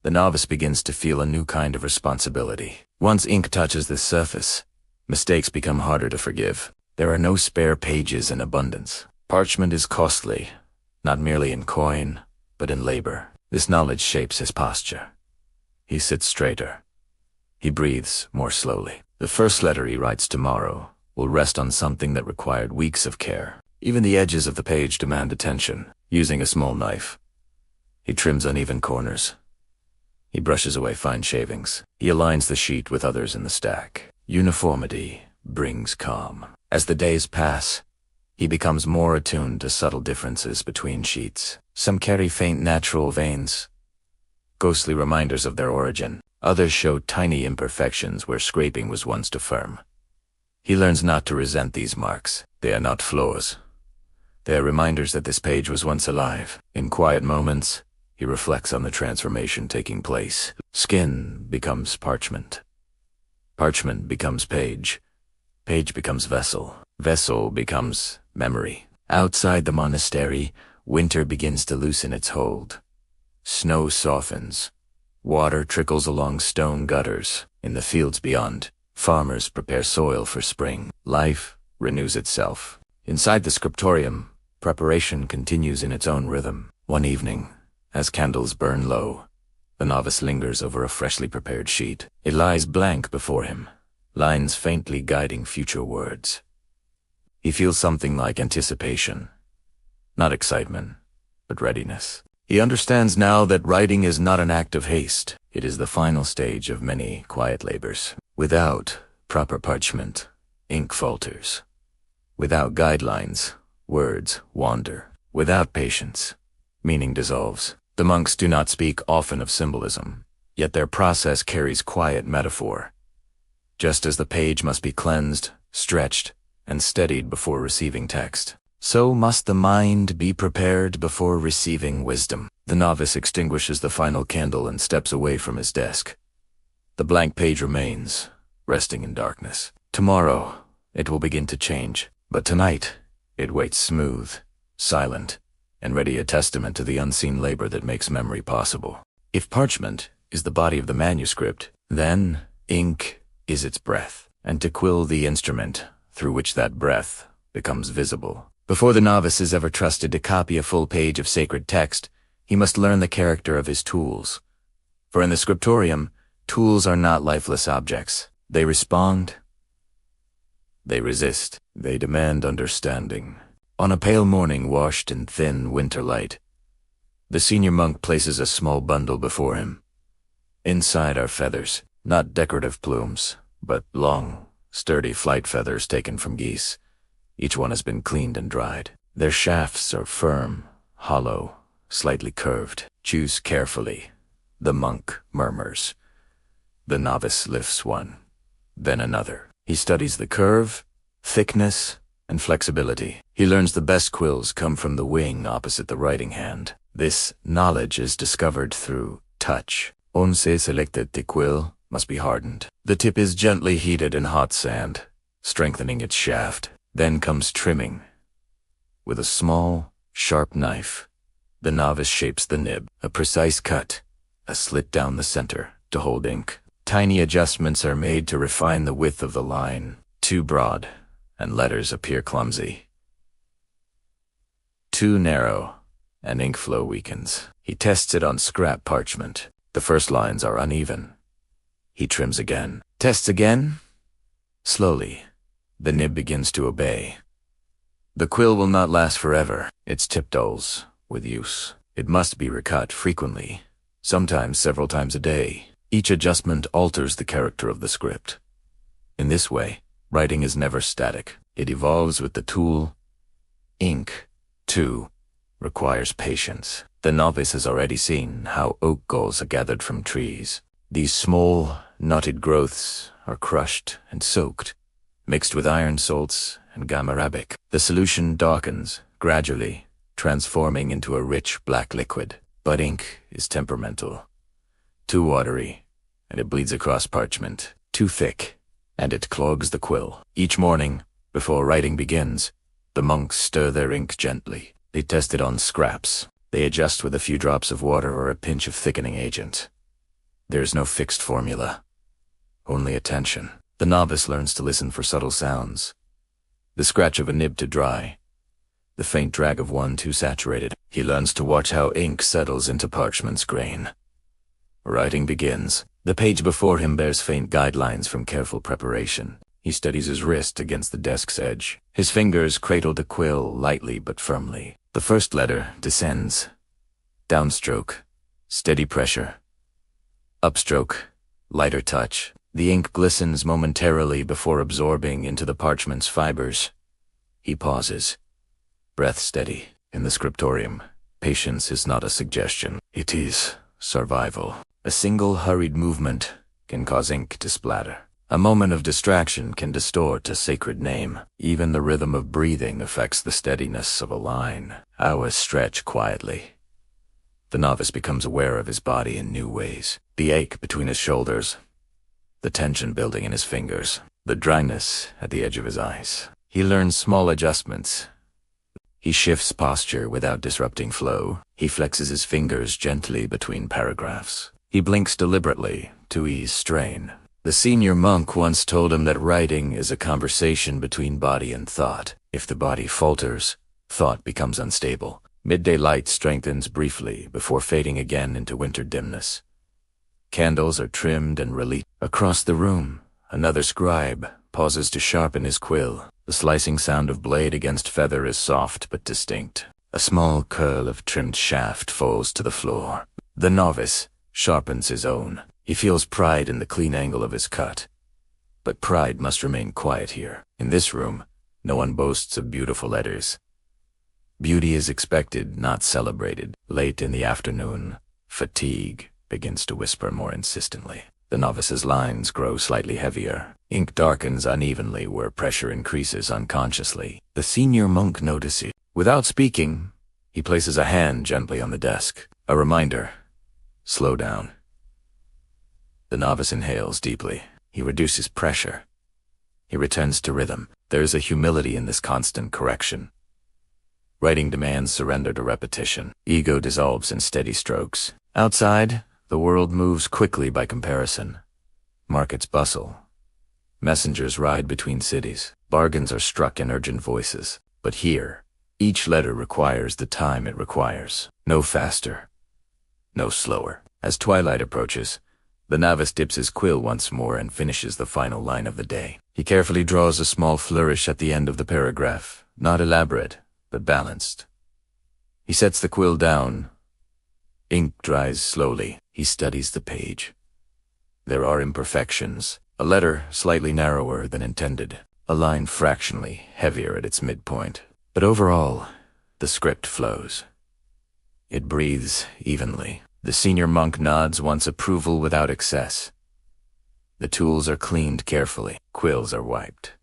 S1: the novice begins to feel a new kind of responsibility. Once ink touches the surface, mistakes become harder to forgive. There are no spare pages in abundance. Parchment is costly, not merely in coin, but in labor. This knowledge shapes his posture. He sits straighter. He breathes more slowly. The first letter he writes tomorrow will rest on something that required weeks of care. Even the edges of the page demand attention. Using a small knife, he trims uneven corners. He brushes away fine shavings. He aligns the sheet with others in the stack. Uniformity brings calm. As the days pass, he becomes more attuned to subtle differences between sheets. Some carry faint natural veins, ghostly reminders of their origin. Others show tiny imperfections where scraping was once too firm. He learns not to resent these marks. They are not flaws. They are reminders that this page was once alive. In quiet moments, he reflects on the transformation taking place. Skin becomes parchment. Parchment becomes page. Page becomes vessel. Vessel becomes memory. Outside the monastery, winter begins to loosen its hold. Snow softens. Water trickles along stone gutters. In the fields beyond, farmers prepare soil for spring. Life renews itself. Inside the scriptorium, preparation continues in its own rhythm. One evening, as candles burn low, the novice lingers over a freshly prepared sheet. It lies blank before him, lines faintly guiding future words. He feels something like anticipation. Not excitement, but readiness. He understands now that writing is not an act of haste. It is the final stage of many quiet labors. Without proper parchment, ink falters. Without guidelines, words wander. Without patience, meaning dissolves. The monks do not speak often of symbolism, yet their process carries quiet metaphor. Just as the page must be cleansed, stretched, and steadied before receiving text, so must the mind be prepared before receiving wisdom. The novice extinguishes the final candle and steps away from his desk. The blank page remains, resting in darkness. Tomorrow, it will begin to change, but tonight, it waits smooth, silent, and ready, a testament to the unseen labor that makes memory possible. If parchment is the body of the manuscript, then ink is its breath, and to quill the instrument through which that breath becomes visible. Before the novice is ever trusted to copy a full page of sacred text, he must learn the character of his tools. For in the Scriptorium, tools are not lifeless objects. They respond. They resist. They demand understanding. On a pale morning washed in thin winter light, the senior monk places a small bundle before him. Inside are feathers, not decorative plumes, but long, sturdy flight feathers taken from geese. Each one has been cleaned and dried. Their shafts are firm, hollow, slightly curved. Choose carefully, the monk murmurs. The novice lifts one, then another. He studies the curve, thickness, and flexibility. He learns the best quills come from the wing opposite the writing hand. This knowledge is discovered through touch. Once selected, the quill must be hardened. The tip is gently heated in hot sand, strengthening its shaft. Then comes trimming. With a small, sharp knife, the novice shapes the nib, a precise cut, a slit down the center to hold ink. Tiny adjustments are made to refine the width of the line. Too broad, and letters appear clumsy. Too narrow, and ink flow weakens. He tests it on scrap parchment. The first lines are uneven. He trims again. Tests again. Slowly, the nib begins to obey. The quill will not last forever. Its tip dulls with use. It must be recut frequently, sometimes several times a day. Each adjustment alters the character of the script. In this way, Writing is never static. It evolves with the tool. Ink, too, requires patience. The novice has already seen how oak galls are gathered from trees. These small, knotted growths are crushed and soaked, mixed with iron salts and gum arabic. The solution darkens, gradually, transforming into a rich black liquid. But ink is temperamental. Too watery, and it bleeds across parchment. Too thick, and it clogs the quill. Each morning, before writing begins, the monks stir their ink gently. They test it on scraps. They adjust with a few drops of water or a pinch of thickening agent. There is no fixed formula, only attention. The novice learns to listen for subtle sounds. The scratch of a nib too dry, the faint drag of one too saturated. He learns to watch how ink settles into parchment's grain. Writing begins. The page before him bears faint guidelines from careful preparation. He steadies his wrist against the desk's edge. His fingers cradle the quill lightly but firmly. The first letter descends. Downstroke, steady pressure. Upstroke, lighter touch. The ink glistens momentarily before absorbing into the parchment's fibers. He pauses. Breath steady. In the Scriptorium, patience is not a suggestion. It is survival. A single hurried movement can cause ink to splatter. A moment of distraction can distort a sacred name. Even the rhythm of breathing affects the steadiness of a line. Hours stretch quietly. The novice becomes aware of his body in new ways. The ache between his shoulders, the tension building in his fingers, the dryness at the edge of his eyes. He learns small adjustments. He shifts posture without disrupting flow. He flexes his fingers gently between paragraphs. He blinks deliberately to ease strain. The senior monk once told him that writing is a conversation between body and thought. If the body falters, thought becomes unstable. Midday light strengthens briefly before fading again into winter dimness. Candles are trimmed and relit. Across the room, another scribe pauses to sharpen his quill. The slicing sound of blade against feather is soft but distinct. A small curl of trimmed shaft falls to the floor. The novice sharpens his own. He feels pride in the clean angle of his cut. But pride must remain quiet here. In this room, no one boasts of beautiful letters. Beauty is expected, not celebrated. Late in the afternoon, fatigue begins to whisper more insistently. The novice's lines grow slightly heavier. Ink darkens unevenly where pressure increases unconsciously. The senior monk notices. Without speaking, he places a hand gently on the desk. A reminder. Slow down. The novice inhales deeply. He reduces pressure. He returns to rhythm. There is a humility in this constant correction. Writing demands surrender to repetition. Ego dissolves in steady strokes. Outside, the world moves quickly by comparison. Markets bustle. Messengers ride between cities. Bargains are struck in urgent voices. But here, each letter requires the time it requires. No faster, no slower. As twilight approaches, the novice dips his quill once more and finishes the final line of the day. He carefully draws a small flourish at the end of the paragraph, not elaborate, but balanced. He sets the quill down. Ink dries slowly. He studies the page. There are imperfections. A letter slightly narrower than intended. A line fractionally heavier at its midpoint. But overall, the script flows. It breathes evenly. The senior monk nods once approval without excess. The tools are cleaned carefully. Quills are wiped.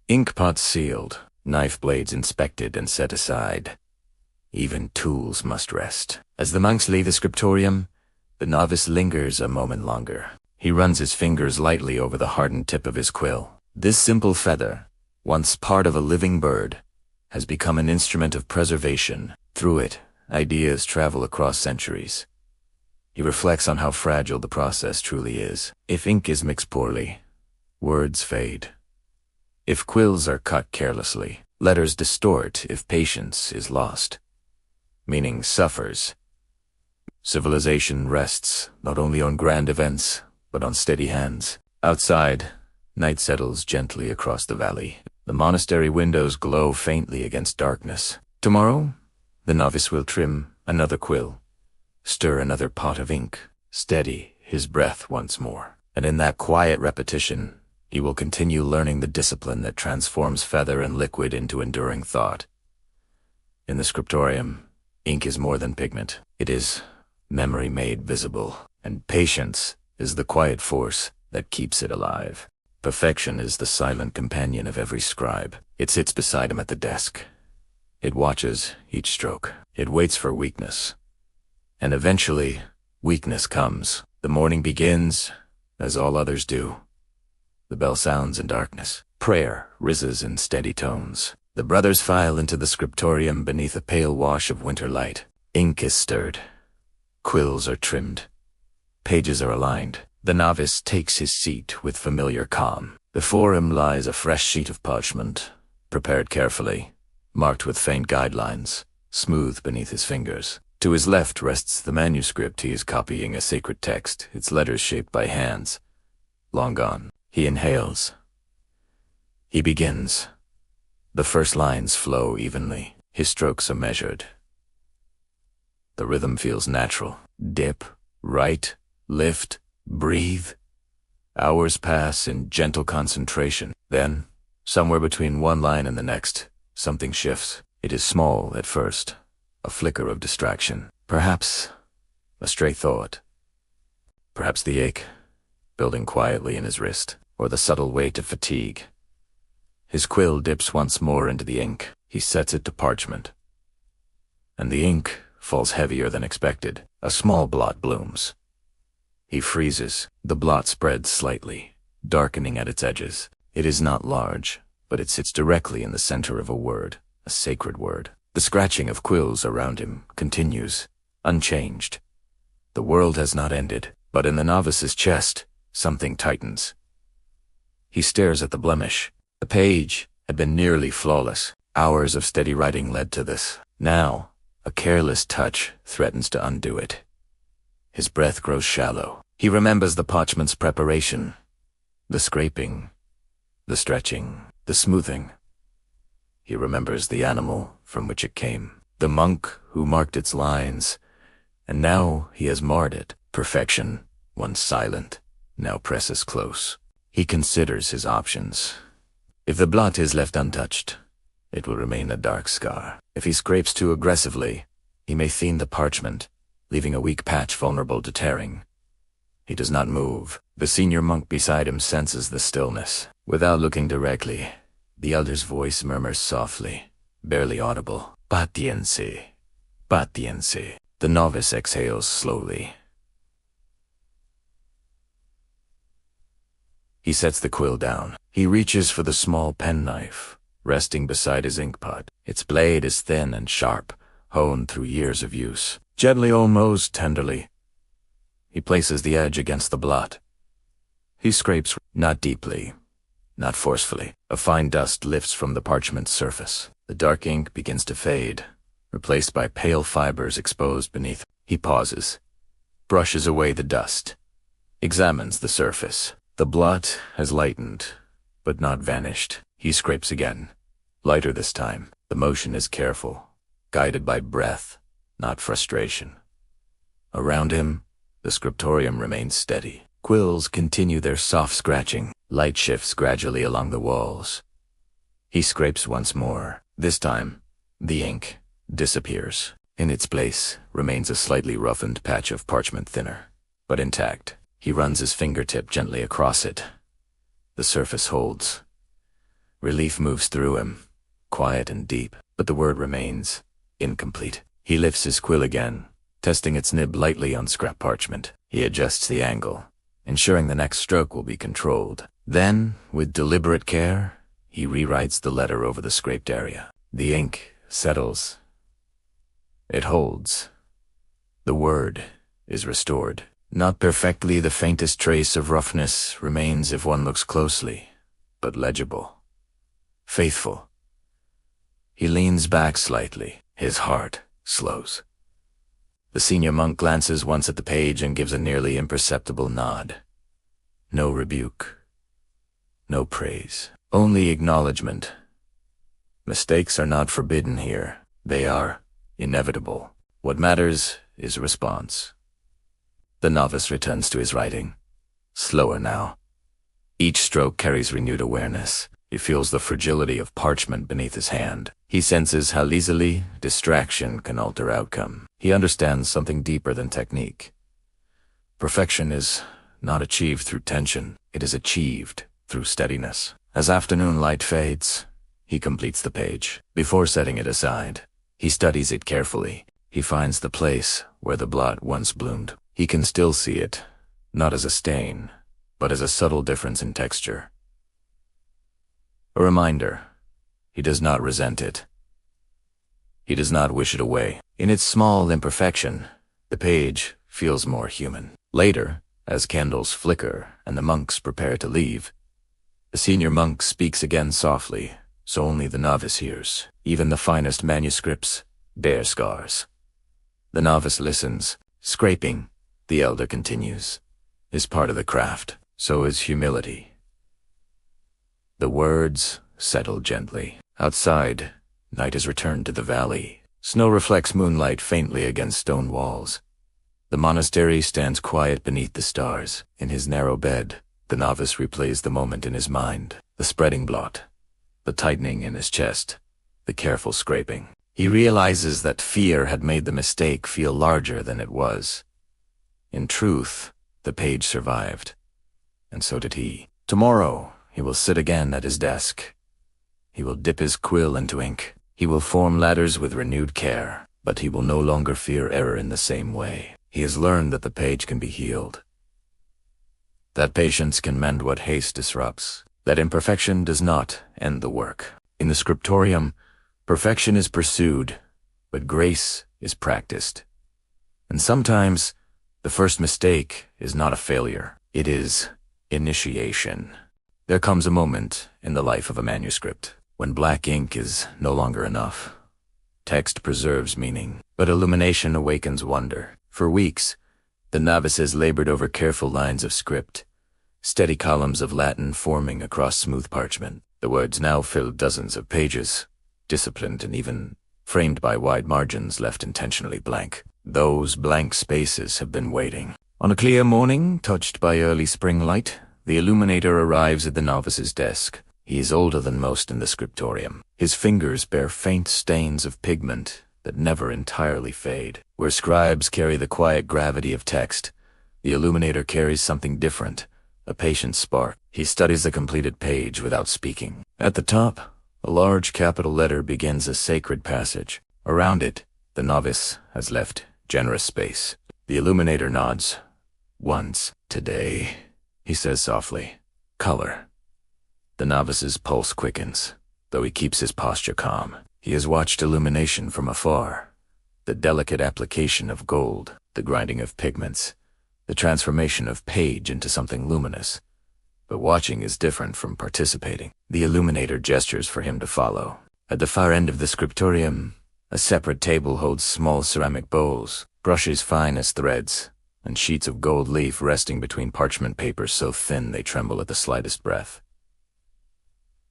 S1: Ink pots sealed. Knife blades inspected and set aside. Even tools must rest. As the monks leave the Scriptorium, the novice lingers a moment longer. He runs his fingers lightly over the hardened tip of his quill. This simple feather, once part of a living bird, has become an instrument of preservation. Through it, ideas travel across centuries. He reflects on how fragile the process truly is. If ink is mixed poorly, words fade. If quills are cut carelessly, letters distort. If patience is lost, meaning suffers. Civilization rests not only on grand events, but on steady hands. Outside, night settles gently across the valley. The monastery windows glow faintly against darkness. Tomorrow, the novice will trim another quill, stir another pot of ink, steady his breath once more. And in that quiet repetition, He will continue learning the discipline that transforms feather and liquid into enduring thought. In the Scriptorium, ink is more than pigment. It is memory made visible, and patience is the quiet force that keeps it alive. Perfection is the silent companion of every scribe. It sits beside him at the desk. It watches each stroke. It waits for weakness. And eventually, weakness comes. The morning begins, as all others do. The bell sounds in darkness. Prayer rises in steady tones. The brothers file into the Scriptorium beneath a pale wash of winter light. Ink is stirred. Quills are trimmed. Pages are aligned. The novice takes his seat with familiar calm. Before him lies a fresh sheet of parchment, prepared carefully, marked with faint guidelines, smooth beneath his fingers. To his left rests the manuscript. He is copying a sacred text, its letters shaped by hands, long gone. He inhales. He begins. The first lines flow evenly. His strokes are measured. The rhythm feels natural. Dip, write, lift, breathe. Hours pass in gentle concentration. Then, somewhere between one line and the next, something shifts. It is small at first, a flicker of distraction. Perhaps a stray thought. Perhaps the ache, building quietly in his wrist, or the subtle weight of fatigue. His quill dips once more into the ink. He sets it to parchment. And the ink falls heavier than expected. A small blot blooms. He freezes. The blot spreads slightly, darkening at its edges. It is not large, but it sits directly in the center of a word, a sacred word. The scratching of quills around him continues, unchanged. The world has not ended, but in the novice's chest, something tightens. He stares at the blemish. The page had been nearly flawless. Hours of steady writing led to this. Now, a careless touch threatens to undo it. His breath grows shallow. He remembers the parchment's preparation, the scraping, the stretching, the smoothing. He remembers the animal from which it came, the monk who marked its lines, and now he has marred it. Perfection, once silent, now presses close. He considers his options. If the blot is left untouched, it will remain a dark scar. If he scrapes too aggressively, he may thin the parchment, leaving a weak patch vulnerable to tearing. He does not move. The senior monk beside him senses the stillness. Without looking directly, the elder's voice murmurs softly, barely audible. Patience, patience. The novice exhales slowly. He sets the quill down. He reaches for the small penknife, resting beside his inkpot. Its blade is thin and sharp, honed through years of use. Gently, almost tenderly, he places the edge against the blot. He scrapes, not deeply, not forcefully. A fine dust lifts from the parchment's surface. The dark ink begins to fade, replaced by pale fibers exposed beneath. He pauses, brushes away the dust, examines the surface. The blot has lightened, but not vanished. He scrapes again, lighter this time. The motion is careful, guided by breath, not frustration. Around him, the Scriptorium remains steady. Quills continue their soft scratching. Light shifts gradually along the walls. He scrapes once more. This time, the ink disappears. In its place remains a slightly roughened patch of parchment thinner, but intact. He runs his fingertip gently across it. The surface holds. Relief moves through him, quiet and deep, but the word remains incomplete. He lifts his quill again, testing its nib lightly on scrap parchment. He adjusts the angle, ensuring the next stroke will be controlled. Then, with deliberate care, he rewrites the letter over the scraped area. The ink settles. It holds. The word is restored. Not perfectly, the faintest trace of roughness remains if one looks closely, but legible. Faithful. He leans back slightly. His heart slows. The senior monk glances once at the page and gives a nearly imperceptible nod. No rebuke. No praise. Only acknowledgement. Mistakes are not forbidden here. They are inevitable. What matters is response. The novice returns to his writing, slower now, Each stroke carries renewed awareness. He feels the fragility of parchment beneath his hand. He senses how easily distraction can alter outcome. He understands something deeper than technique. Perfection is not achieved through tension. It is achieved through steadiness. As afternoon light fades, he completes the page. Before setting it aside, he studies it carefully. He finds the place where the blot once bloomed. He can still see it, not as a stain, but as a subtle difference in texture. A reminder, he does not resent it. He does not wish it away. In its small imperfection, the page feels more human. Later, as candles flicker and the monks prepare to leave, the senior monk speaks again softly, so only the novice hears. Even the finest manuscripts bear scars. The novice listens. Scraping, the elder continues, is part of the craft. So is humility. The words settle gently. Outside, night has returned to the valley. Snow reflects moonlight faintly against stone walls. The monastery stands quiet beneath the stars. In his narrow bed, the novice replays the moment in his mind. The spreading blot, the tightening in his chest, the careful scraping. He realizes that fear had made the mistake feel larger than it was. In truth, the page survived. And so did he. Tomorrow, he will sit again at his desk. He will dip his quill into ink. He will form letters with renewed care, but he will no longer fear error in the same way. He has learned that the page can be healed. That patience can mend what haste disrupts. That imperfection does not end the work. In the Scriptorium, perfection is pursued, but grace is practiced. And sometimes, the first mistake is not a failure. It is initiation. There comes a moment in the life of a manuscript when black ink is no longer enough. Text preserves meaning, but illumination awakens wonder. For weeks, the novices labored over careful lines of script, steady columns of Latin forming across smooth parchment. The words now filled dozens of pages, disciplined and even framed by wide margins left intentionally blank. Those blank spaces have been waiting. On a clear morning, touched by early spring light, the illuminator arrives at the novice's desk. He is older than most in the Scriptorium. His fingers bear faint stains of pigment that never entirely fade. Where scribes carry the quiet gravity of text, the illuminator carries something different, a patient spark. He studies the completed page without speaking. At the top, a large capital letter begins a sacred passage. Around it, the novice has left generous space. The illuminator nods. Once, today, he says softly. Color. The novice's pulse quickens, though he keeps his posture calm. He has watched illumination from afar. The delicate application of gold, the grinding of pigments, the transformation of page into something luminous. But watching is different from participating. The illuminator gestures for him to follow. At the far end of the Scriptorium, a separate table holds small ceramic bowls, brushes fine as threads, and sheets of gold leaf resting between parchment papers so thin they tremble at the slightest breath.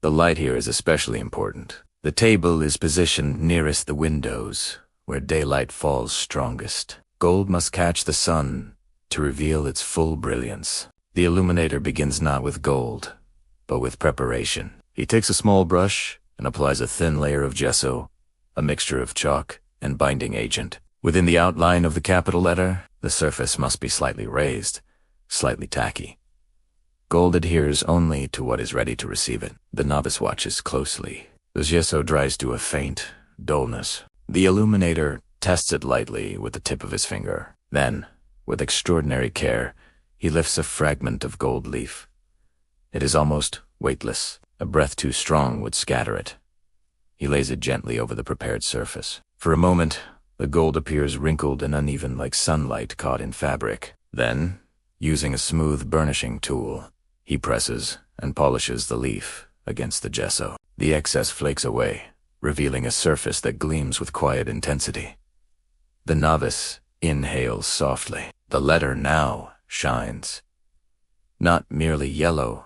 S1: The light here is especially important. The table is positioned nearest the windows, where daylight falls strongest. Gold must catch the sun to reveal its full brilliance. The illuminator begins not with gold, but with preparation. He takes a small brush and applies a thin layer of gesso, a mixture of chalk and binding agent. Within the outline of the capital letter, the surface must be slightly raised, slightly tacky. Gold adheres only to what is ready to receive it. The novice watches closely. The gesso dries to a faint dullness. The illuminator tests it lightly with the tip of his finger. Then, with extraordinary care, he lifts a fragment of gold leaf. It is almost weightless. A breath too strong would scatter it. He lays it gently over the prepared surface. For a moment, the gold appears wrinkled and uneven like sunlight caught in fabric. Then, using a smooth burnishing tool, he presses and polishes the leaf against the gesso. The excess flakes away, revealing a surface that gleams with quiet intensity. The novice inhales softly. The letter now shines. Not merely yellow,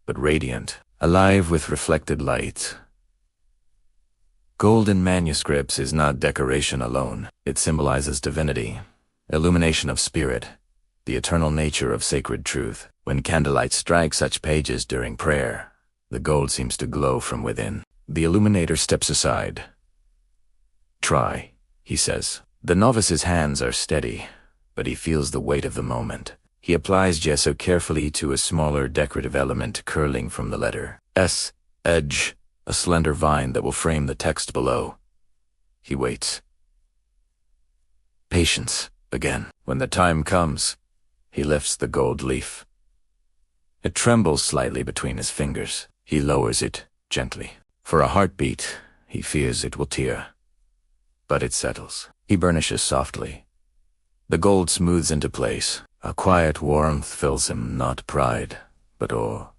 S1: but radiant, alive with reflected light. Gold in manuscripts is not decoration alone. It symbolizes divinity, illumination of spirit, the eternal nature of sacred truth. When candlelight strikes such pages during prayer, the gold seems to glow from within. The illuminator steps aside. "Try," he says. The novice's hands are steady, but he feels the weight of the moment. He applies gesso carefully to a smaller decorative element curling from the letter S edge, a slender vine that will frame the text below. He waits. Patience again. When the time comes, he lifts the gold leaf. It trembles slightly between his fingers. He lowers it gently. For a heartbeat, he fears it will tear. But it settles. He burnishes softly. The gold smooths into place. A quiet warmth fills him, not pride, but awe.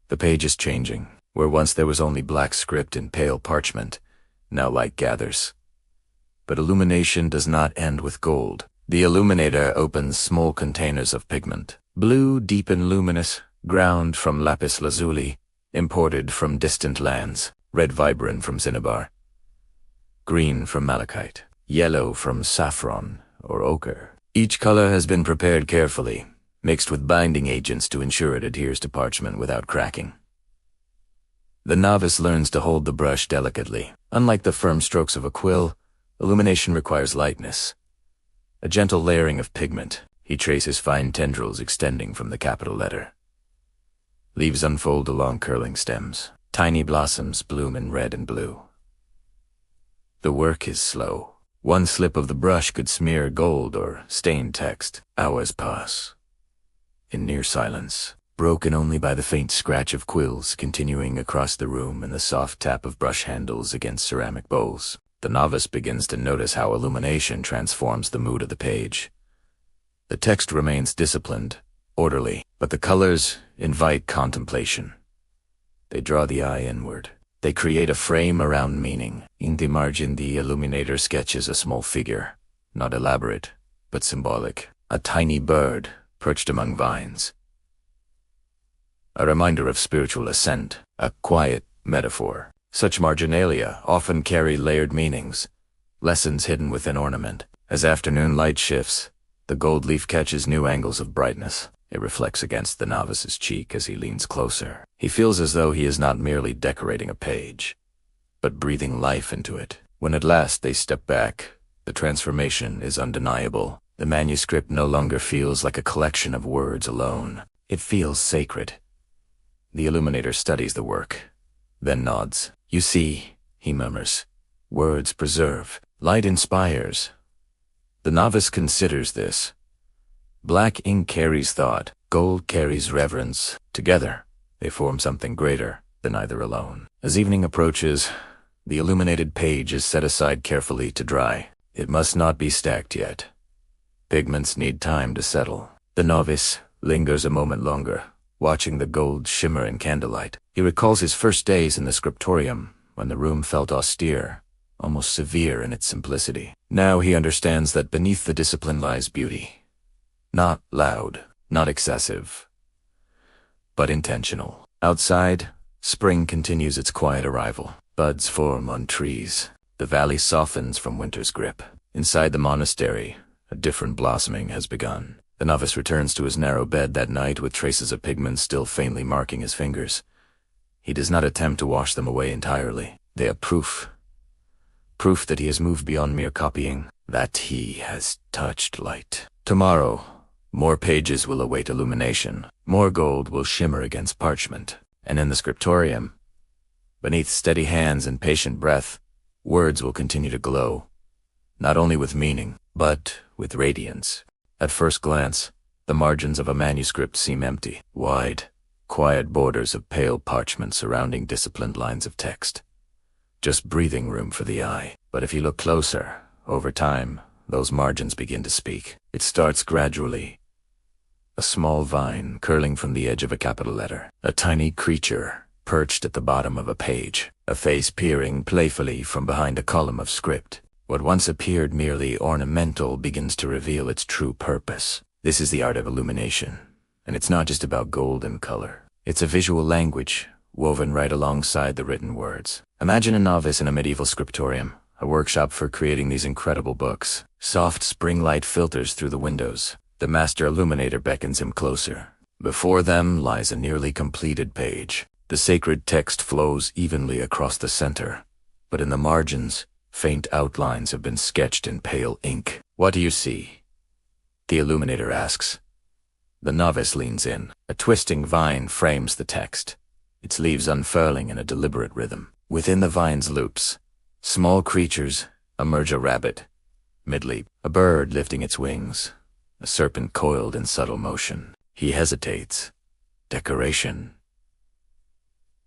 S1: The page is changing. Where once there was only black script in pale parchment, now light gathers. But illumination does not end with gold. The illuminator opens small containers of pigment. Blue, deep and luminous, ground from lapis lazuli, imported from distant lands. Red, vibrant from cinnabar. Green from malachite. Yellow from saffron or ochre. Each color has been prepared carefully, mixed with binding agents to ensure it adheres to parchment without cracking. The novice learns to hold the brush delicately. Unlike the firm strokes of a quill, illumination requires lightness. A gentle layering of pigment. He traces fine tendrils extending from the capital letter. Leaves unfold along curling stems. Tiny blossoms bloom in red and blue. The work is slow. One slip of the brush could smear gold or stain text. Hours pass. In near silence, broken only by the faint scratch of quills continuing across the room and the soft tap of brush handles against ceramic bowls, the novice begins to notice how illumination transforms the mood of the page. The text remains disciplined, orderly, but the colors invite contemplation. They draw the eye inward. They create a frame around meaning. In the margin, the illuminator sketches a small figure, not elaborate, but symbolic. A tiny bird perched among vines. A reminder of spiritual ascent, a quiet metaphor. Such marginalia often carry layered meanings, lessons hidden within ornament. As afternoon light shifts, the gold leaf catches new angles of brightness. It reflects against the novice's cheek as he leans closer. He feels as though he is not merely decorating a page, but breathing life into it. When at last they step back, the transformation is undeniable. The manuscript no longer feels like a collection of words alone. It feels sacred. The illuminator studies the work, then nods. "You see," he murmurs, "words preserve. Light inspires." The novice considers this. Black ink carries thought, gold carries reverence. Together, they form something greater than either alone. As evening approaches, the illuminated page is set aside carefully to dry. It must not be stacked yet. Pigments need time to settle. The novice lingers a moment longer, watching the gold shimmer in candlelight. He recalls his first days in the Scriptorium, when the room felt austere, almost severe in its simplicity. Now he understands that beneath the discipline lies beauty. Not loud, not excessive, but intentional. Outside, spring continues its quiet arrival. Buds form on trees. The valley softens from winter's grip. Inside the monastery, a different blossoming has begun. The novice returns to his narrow bed that night with traces of pigment still faintly marking his fingers. He does not attempt to wash them away entirely. They are proof that he has moved beyond mere copying, that he has touched light. Tomorrow, more pages will await illumination. More gold will shimmer against parchment. And in the Scriptorium, beneath steady hands and patient breath, words will continue to glow, not only with meaning, but with radiance. At first glance, the margins of a manuscript seem empty. Wide, quiet borders of pale parchment surrounding disciplined lines of text. Just breathing room for the eye. But if you look closer, over time, those margins begin to speak. It starts gradually. A small vine curling from the edge of a capital letter. A tiny creature perched at the bottom of a page. A face peering playfully from behind a column of script. What once appeared merely ornamental begins to reveal its true purpose. This is the art of illumination. And it's not just about gold and color. It's a visual language, woven right alongside the written words. Imagine a novice in a medieval scriptorium, a workshop for creating these incredible books. Soft spring light filters through the windows. The master illuminator beckons him closer. Before them lies a nearly completed page. The sacred text flows evenly across the center, but in the margins, faint outlines have been sketched in pale ink. "What do you see?" the illuminator asks. The novice leans in. A twisting vine frames the text, its leaves unfurling in a deliberate rhythm. Within the vine's loops, small creatures emerge: a rabbit, mid-leap, a bird lifting its wings, a serpent coiled in subtle motion. He hesitates. Decoration.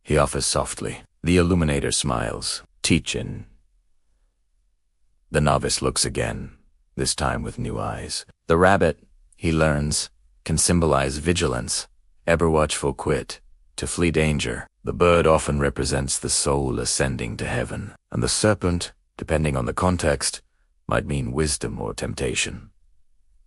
S1: He offers softly. The illuminator smiles. "Teachin'." The novice looks again, this time with new eyes. The rabbit, he learns, can symbolize vigilance, ever watchful quit, to flee danger. The bird often represents the soul ascending to heaven, and the serpent, depending on the context, might mean wisdom or temptation.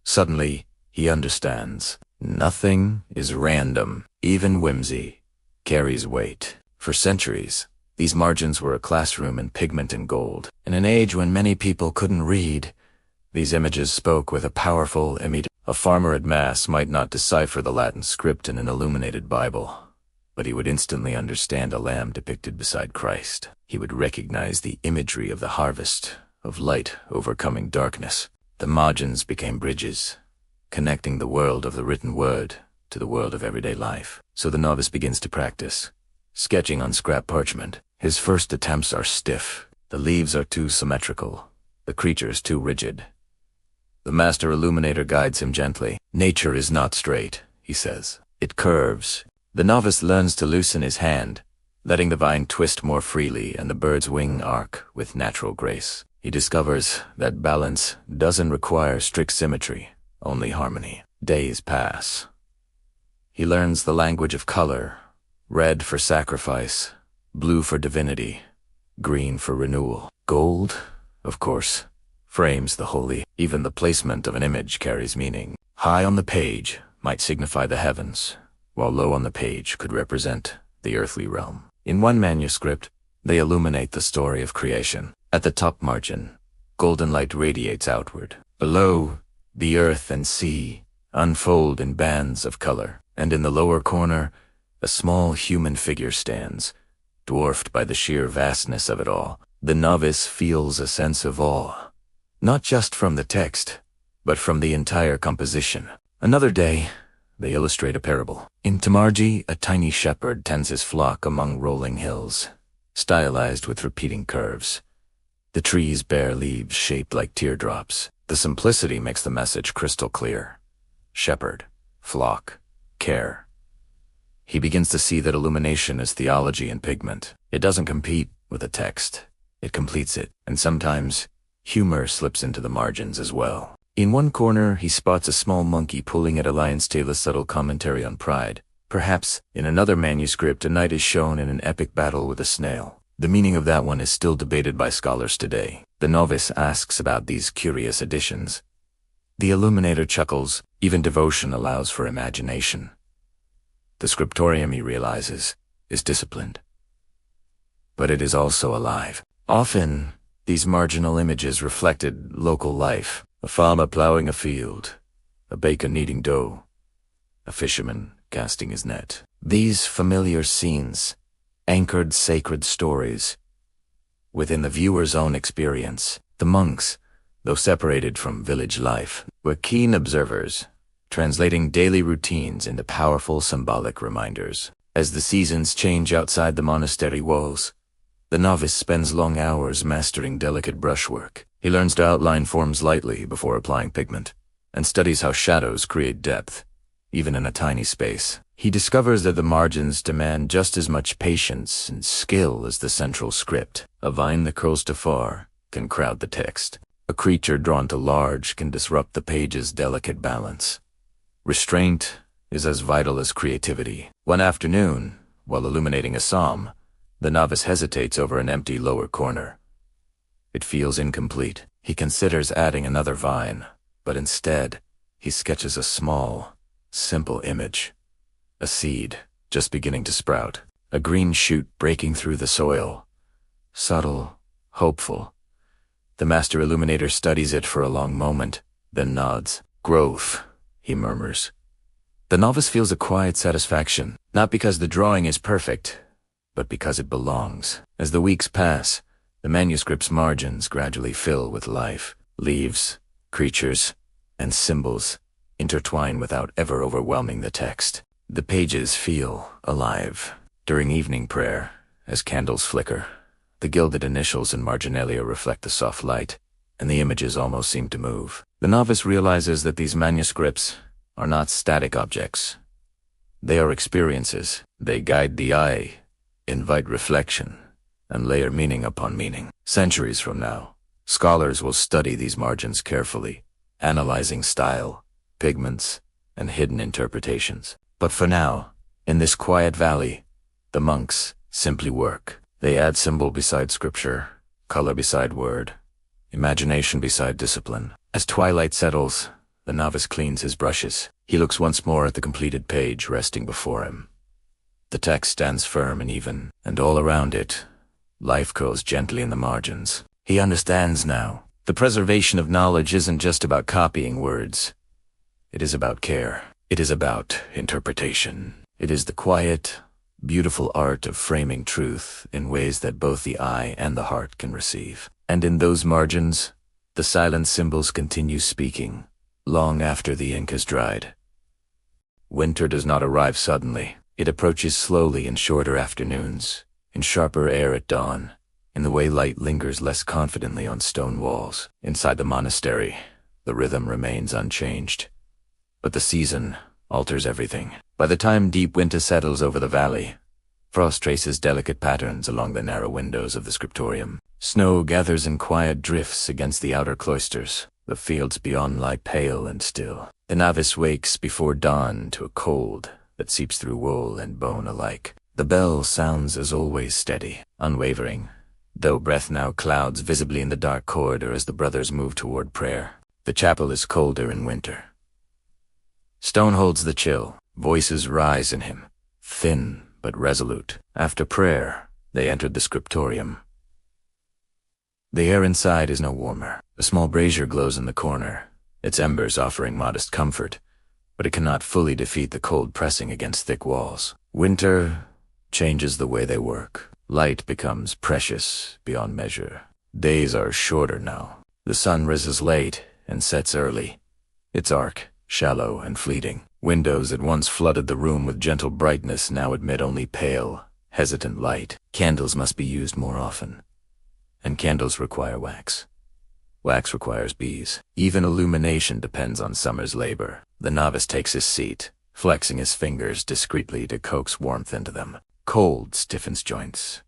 S1: Suddenly, he understands. Nothing is random. Even whimsy carries weight. For centuries, these margins were a classroom in pigment and gold. In an age when many people couldn't read, these images spoke with a powerful immediate. A farmer at Mass might not decipher the Latin script in an illuminated Bible, but he would instantly understand a lamb depicted beside Christ. He would recognize the imagery of the harvest, of light overcoming darkness. The margins became bridges, connecting the world of the written word to the world of everyday life. So the novice begins to practice, sketching on scrap parchment. His first attempts are stiff. The leaves are too symmetrical, the creatures too rigid. The master illuminator guides him gently. "Nature is not straight," he says. "It curves." The novice learns to loosen his hand, letting the vine twist more freely and the bird's wing arc with natural grace. He discovers that balance doesn't require strict symmetry, only harmony. Days pass. He learns the language of color: red for sacrifice, blue for divinity, green for renewal. Gold, of course, frames the holy. Even the placement of an image carries meaning. High on the page might signify the heavens, while low on the page could represent the earthly realm. In one manuscript, they illuminate the story of creation. At the top margin, golden light radiates outward. Below, the earth and sea unfold in bands of color, and in the lower corner, a small human figure stands, dwarfed by the sheer vastness of it all. The novice feels a sense of awe, not just from the text, but from the entire composition. Another day, they illustrate a parable. In Tamarji, a tiny shepherd tends his flock among rolling hills, stylized with repeating curves. The trees bear leaves shaped like teardrops. The simplicity makes the message crystal clear. Shepherd, flock, care. He begins to see that illumination is theology in pigment. It doesn't compete with the text. It completes it, and sometimes humor slips into the margins as well. In one corner, he spots a small monkey pulling at a lion's tail, a subtle commentary on pride. Perhaps, in another manuscript, a knight is shown in an epic battle with a snail. The meaning of that one is still debated by scholars today. The novice asks about these curious additions. The illuminator chuckles. Even devotion allows for imagination. The Scriptorium, he realizes, is disciplined. But it is also alive. Often, these marginal images reflected local life. A farmer plowing a field, a baker kneading dough, a fisherman casting his net. These familiar scenes anchored sacred stories within the viewer's own experience. The monks, though separated from village life, were keen observers, translating daily routines into powerful symbolic reminders. As the seasons change outside the monastery walls, the novice spends long hours mastering delicate brushwork. He learns to outline forms lightly before applying pigment, and studies how shadows create depth, even in a tiny space. He discovers that the margins demand just as much patience and skill as the central script. A vine that curls too far can crowd the text. A creature drawn too large can disrupt the page's delicate balance. Restraint is as vital as creativity. One afternoon, while illuminating a psalm, the novice hesitates over an empty lower corner. It feels incomplete. He considers adding another vine, but instead, he sketches a small, simple image. A seed just beginning to sprout. A green shoot breaking through the soil. Subtle, hopeful. The master illuminator studies it for a long moment, then nods. Growth, he murmurs. The novice feels a quiet satisfaction, not because the drawing is perfect, but because it belongs. As the weeks pass, the manuscript's margins gradually fill with life. Leaves, creatures, and symbols intertwine without ever overwhelming the text. The pages feel alive. During evening prayer, as candles flicker, the gilded initials and marginalia reflect the soft light, and the images almost seem to move. The novice realizes that these manuscripts are not static objects. They are experiences. They guide the eye, invite reflection, and layer meaning upon meaning. Centuries from now, scholars will study these margins carefully, analyzing style, pigments, and hidden interpretations. But for now, in this quiet valley, the monks simply work. They add symbol beside scripture, color beside word, imagination beside discipline. As twilight settles, the novice cleans his brushes. He looks once more at the completed page resting before him. The text stands firm and even, and all around it, life curls gently in the margins. He understands now. The preservation of knowledge isn't just about copying words. It is about care. It is about interpretation. It is the quiet, beautiful art of framing truth in ways that both the eye and the heart can receive. And in those margins, the silent symbols continue speaking, long after the ink has dried. Winter does not arrive suddenly. It approaches slowly in shorter afternoons, in sharper air at dawn, in the way light lingers less confidently on stone walls. Inside the monastery, the rhythm remains unchanged. But the season alters everything. By the time deep winter settles over the valley, frost traces delicate patterns along the narrow windows of the Scriptorium. Snow gathers in quiet drifts against the outer cloisters. The fields beyond lie pale and still. The novice wakes before dawn to a cold that seeps through wool and bone alike. The bell sounds as always steady, unwavering, though breath now clouds visibly in the dark corridor as the brothers move toward prayer. The chapel is colder in winter. Stone holds the chill. Voices rise in him, thin but resolute. After prayer, they entered the Scriptorium. The air inside is no warmer. A small brazier glows in the corner, its embers offering modest comfort, but it cannot fully defeat the cold pressing against thick walls. Winter changes the way they work. Light becomes precious beyond measure. Days are shorter now. The sun rises late and sets early, its arc shallow and fleeting. Windows that once flooded the room with gentle brightness now admit only pale, hesitant light. Candles must be used more often, and candles require wax. Wax requires bees. Even illumination depends on summer's labor. The novice takes his seat, flexing his fingers discreetly to coax warmth into them. Cold stiffens joints.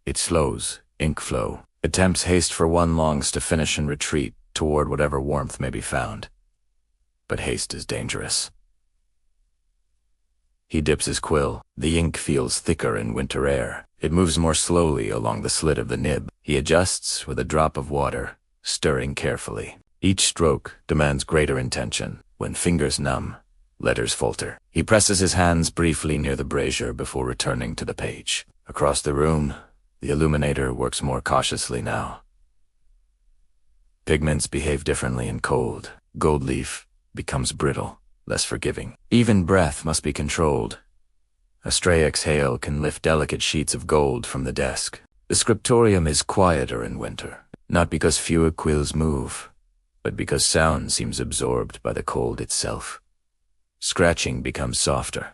S1: It slows ink flow. Attempts haste for one longs to finish and retreat toward whatever warmth may be found. But haste is dangerous. He dips his quill. The ink feels thicker in winter air. It moves more slowly along the slit of the nib. He adjusts with a drop of water, stirring carefully. Each stroke demands greater intention. When fingers numb, letters falter. He presses his hands briefly near the brazier before returning to the page. Across the room, the illuminator works more cautiously now. Pigments behave differently in cold. Gold leaf becomes brittle, less forgiving. Even breath must be controlled. A stray exhale can lift delicate sheets of gold from the desk. The Scriptorium is quieter in winter, not because fewer quills move, but because sound seems absorbed by the cold itself. Scratching becomes softer.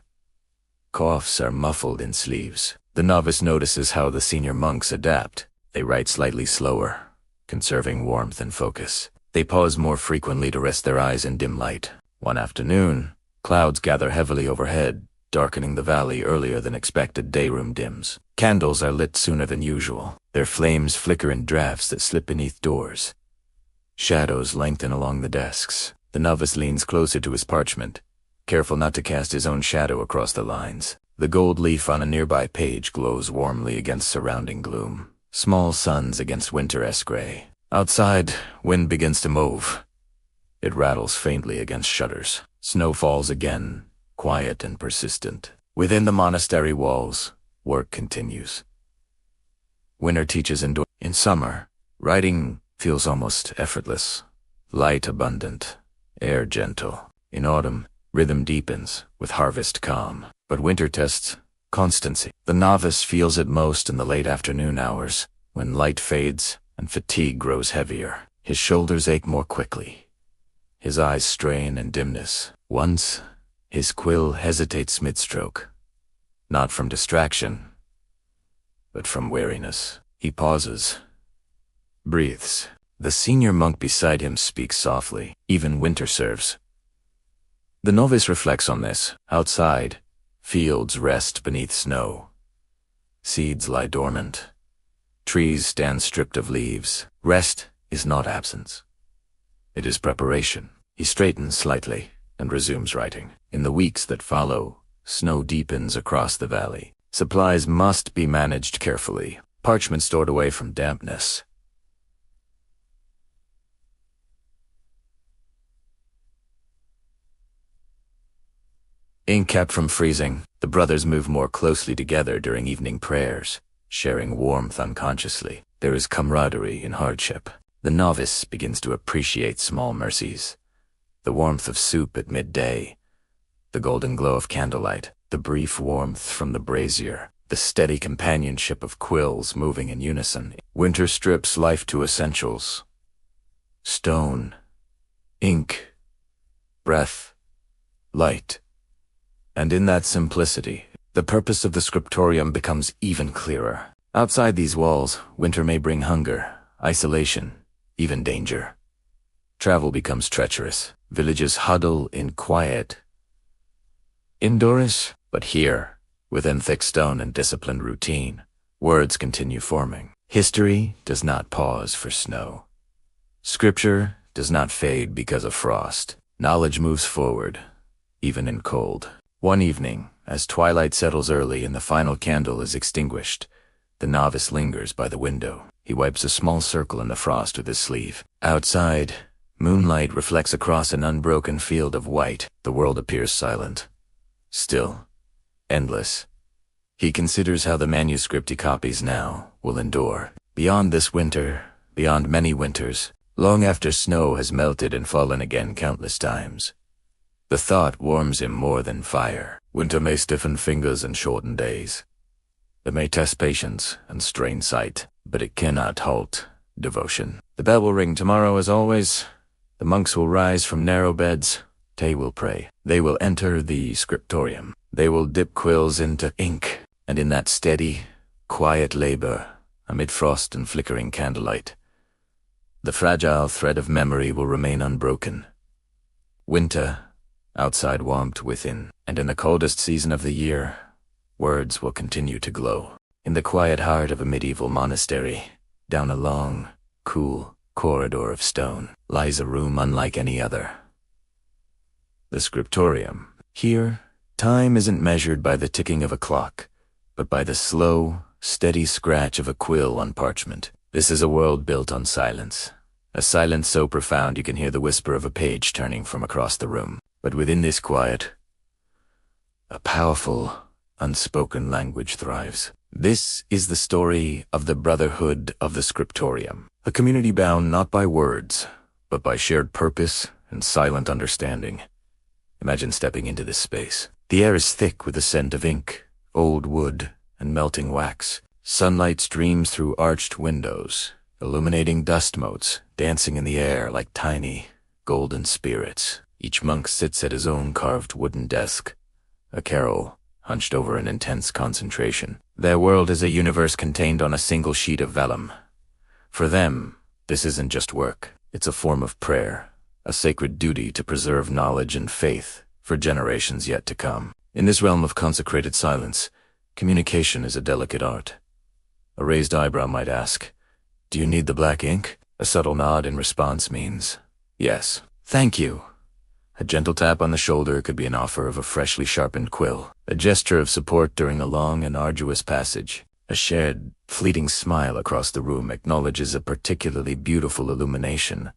S1: Coughs are muffled in sleeves. The novice notices how the senior monks adapt. They write slightly slower, conserving warmth and focus. They pause more frequently to rest their eyes in dim light. One afternoon, clouds gather heavily overhead, darkening the valley earlier than expected. Dayroom dims. Candles are lit sooner than usual. Their flames flicker in drafts that slip beneath doors. Shadows lengthen along the desks. The novice leans closer to his parchment, careful not to cast his own shadow across the lines. The gold leaf on a nearby page glows warmly against surrounding gloom. Small suns against winter-esque gray. Outside, wind begins to move. It rattles faintly against shutters. Snow falls again, quiet and persistent. Within the monastery walls, work continues. Winter teaches indoor. In summer, writing feels almost effortless. Light abundant, air gentle. In autumn, rhythm deepens, with harvest calm. But winter tests constancy. The novice feels it most in the late afternoon hours, when light fades and fatigue grows heavier. His shoulders ache more quickly. His eyes strain in dimness. Once, his quill hesitates mid-stroke. Not from distraction, but from weariness. He pauses, breathes. The senior monk beside him speaks softly. Even winter serves. The novice reflects on this. Outside, fields rest beneath snow. Seeds lie dormant. Trees stand stripped of leaves. Rest is not absence. It is preparation. He straightens slightly and resumes writing. In the weeks that follow, snow deepens across the valley. Supplies must be managed carefully. Parchment stored away from dampness. Ink kept from freezing. The brothers move more closely together during evening prayers, sharing warmth unconsciously. There is camaraderie in hardship. The novice begins to appreciate small mercies. The warmth of soup at midday, the golden glow of candlelight, the brief warmth from the brazier, the steady companionship of quills moving in unison. Winter strips life to essentials. Stone, ink, breath, light. And in that simplicity, the purpose of the Scriptorium becomes even clearer. Outside these walls, winter may bring hunger, isolation, even danger. Travel becomes treacherous. Villages huddle in quiet. Indoors, but here, within thick stone and disciplined routine, words continue forming. History does not pause for snow. Scripture does not fade because of frost. Knowledge moves forward, even in cold. One evening, as twilight settles early and the final candle is extinguished, the novice lingers by the window. He wipes a small circle in the frost with his sleeve. Outside, moonlight reflects across an unbroken field of white. The world appears silent, still, endless. He considers how the manuscript he copies now will endure. Beyond this winter, beyond many winters, long after snow has melted and fallen again countless times. The thought warms him more than fire. Winter may stiffen fingers and shorten days. It may test patience and strain sight, but it cannot halt devotion. The bell will ring tomorrow as always. The monks will rise from narrow beds. They will pray. They will enter the Scriptorium. They will dip quills into ink, and in that steady, quiet labor, amid frost and flickering candlelight, the fragile thread of memory will remain unbroken. Winter, outside warmth within, and in the coldest season of the year, words will continue to glow. In the quiet heart of a medieval monastery, down a long, cool corridor of stone, lies a room unlike any other. The Scriptorium. Here, time isn't measured by the ticking of a clock, but by the slow, steady scratch of a quill on parchment. This is a world built on silence. A silence so profound you can hear the whisper of a page turning from across the room. But within this quiet, a powerful, unspoken language thrives. This is the story of the Brotherhood of the Scriptorium, a community bound not by words, but by shared purpose and silent understanding. Imagine stepping into this space. The air is thick with the scent of ink, old wood, and melting wax. Sunlight streams through arched windows, illuminating dust motes, dancing in the air like tiny, golden spirits. Each monk sits at his own carved wooden desk, a carol hunched over an intense concentration. Their world is a universe contained on a single sheet of vellum. For them, this isn't just work. It's a form of prayer, a sacred duty to preserve knowledge and faith for generations yet to come. In this realm of consecrated silence, communication is a delicate art. A raised eyebrow might ask, "Do you need the black ink?" A subtle nod in response means, "Yes." "Thank you." A gentle tap on the shoulder could be an offer of a freshly sharpened quill, a gesture of support during a long and arduous passage. A shared, fleeting smile across the room acknowledges a particularly beautiful illumination,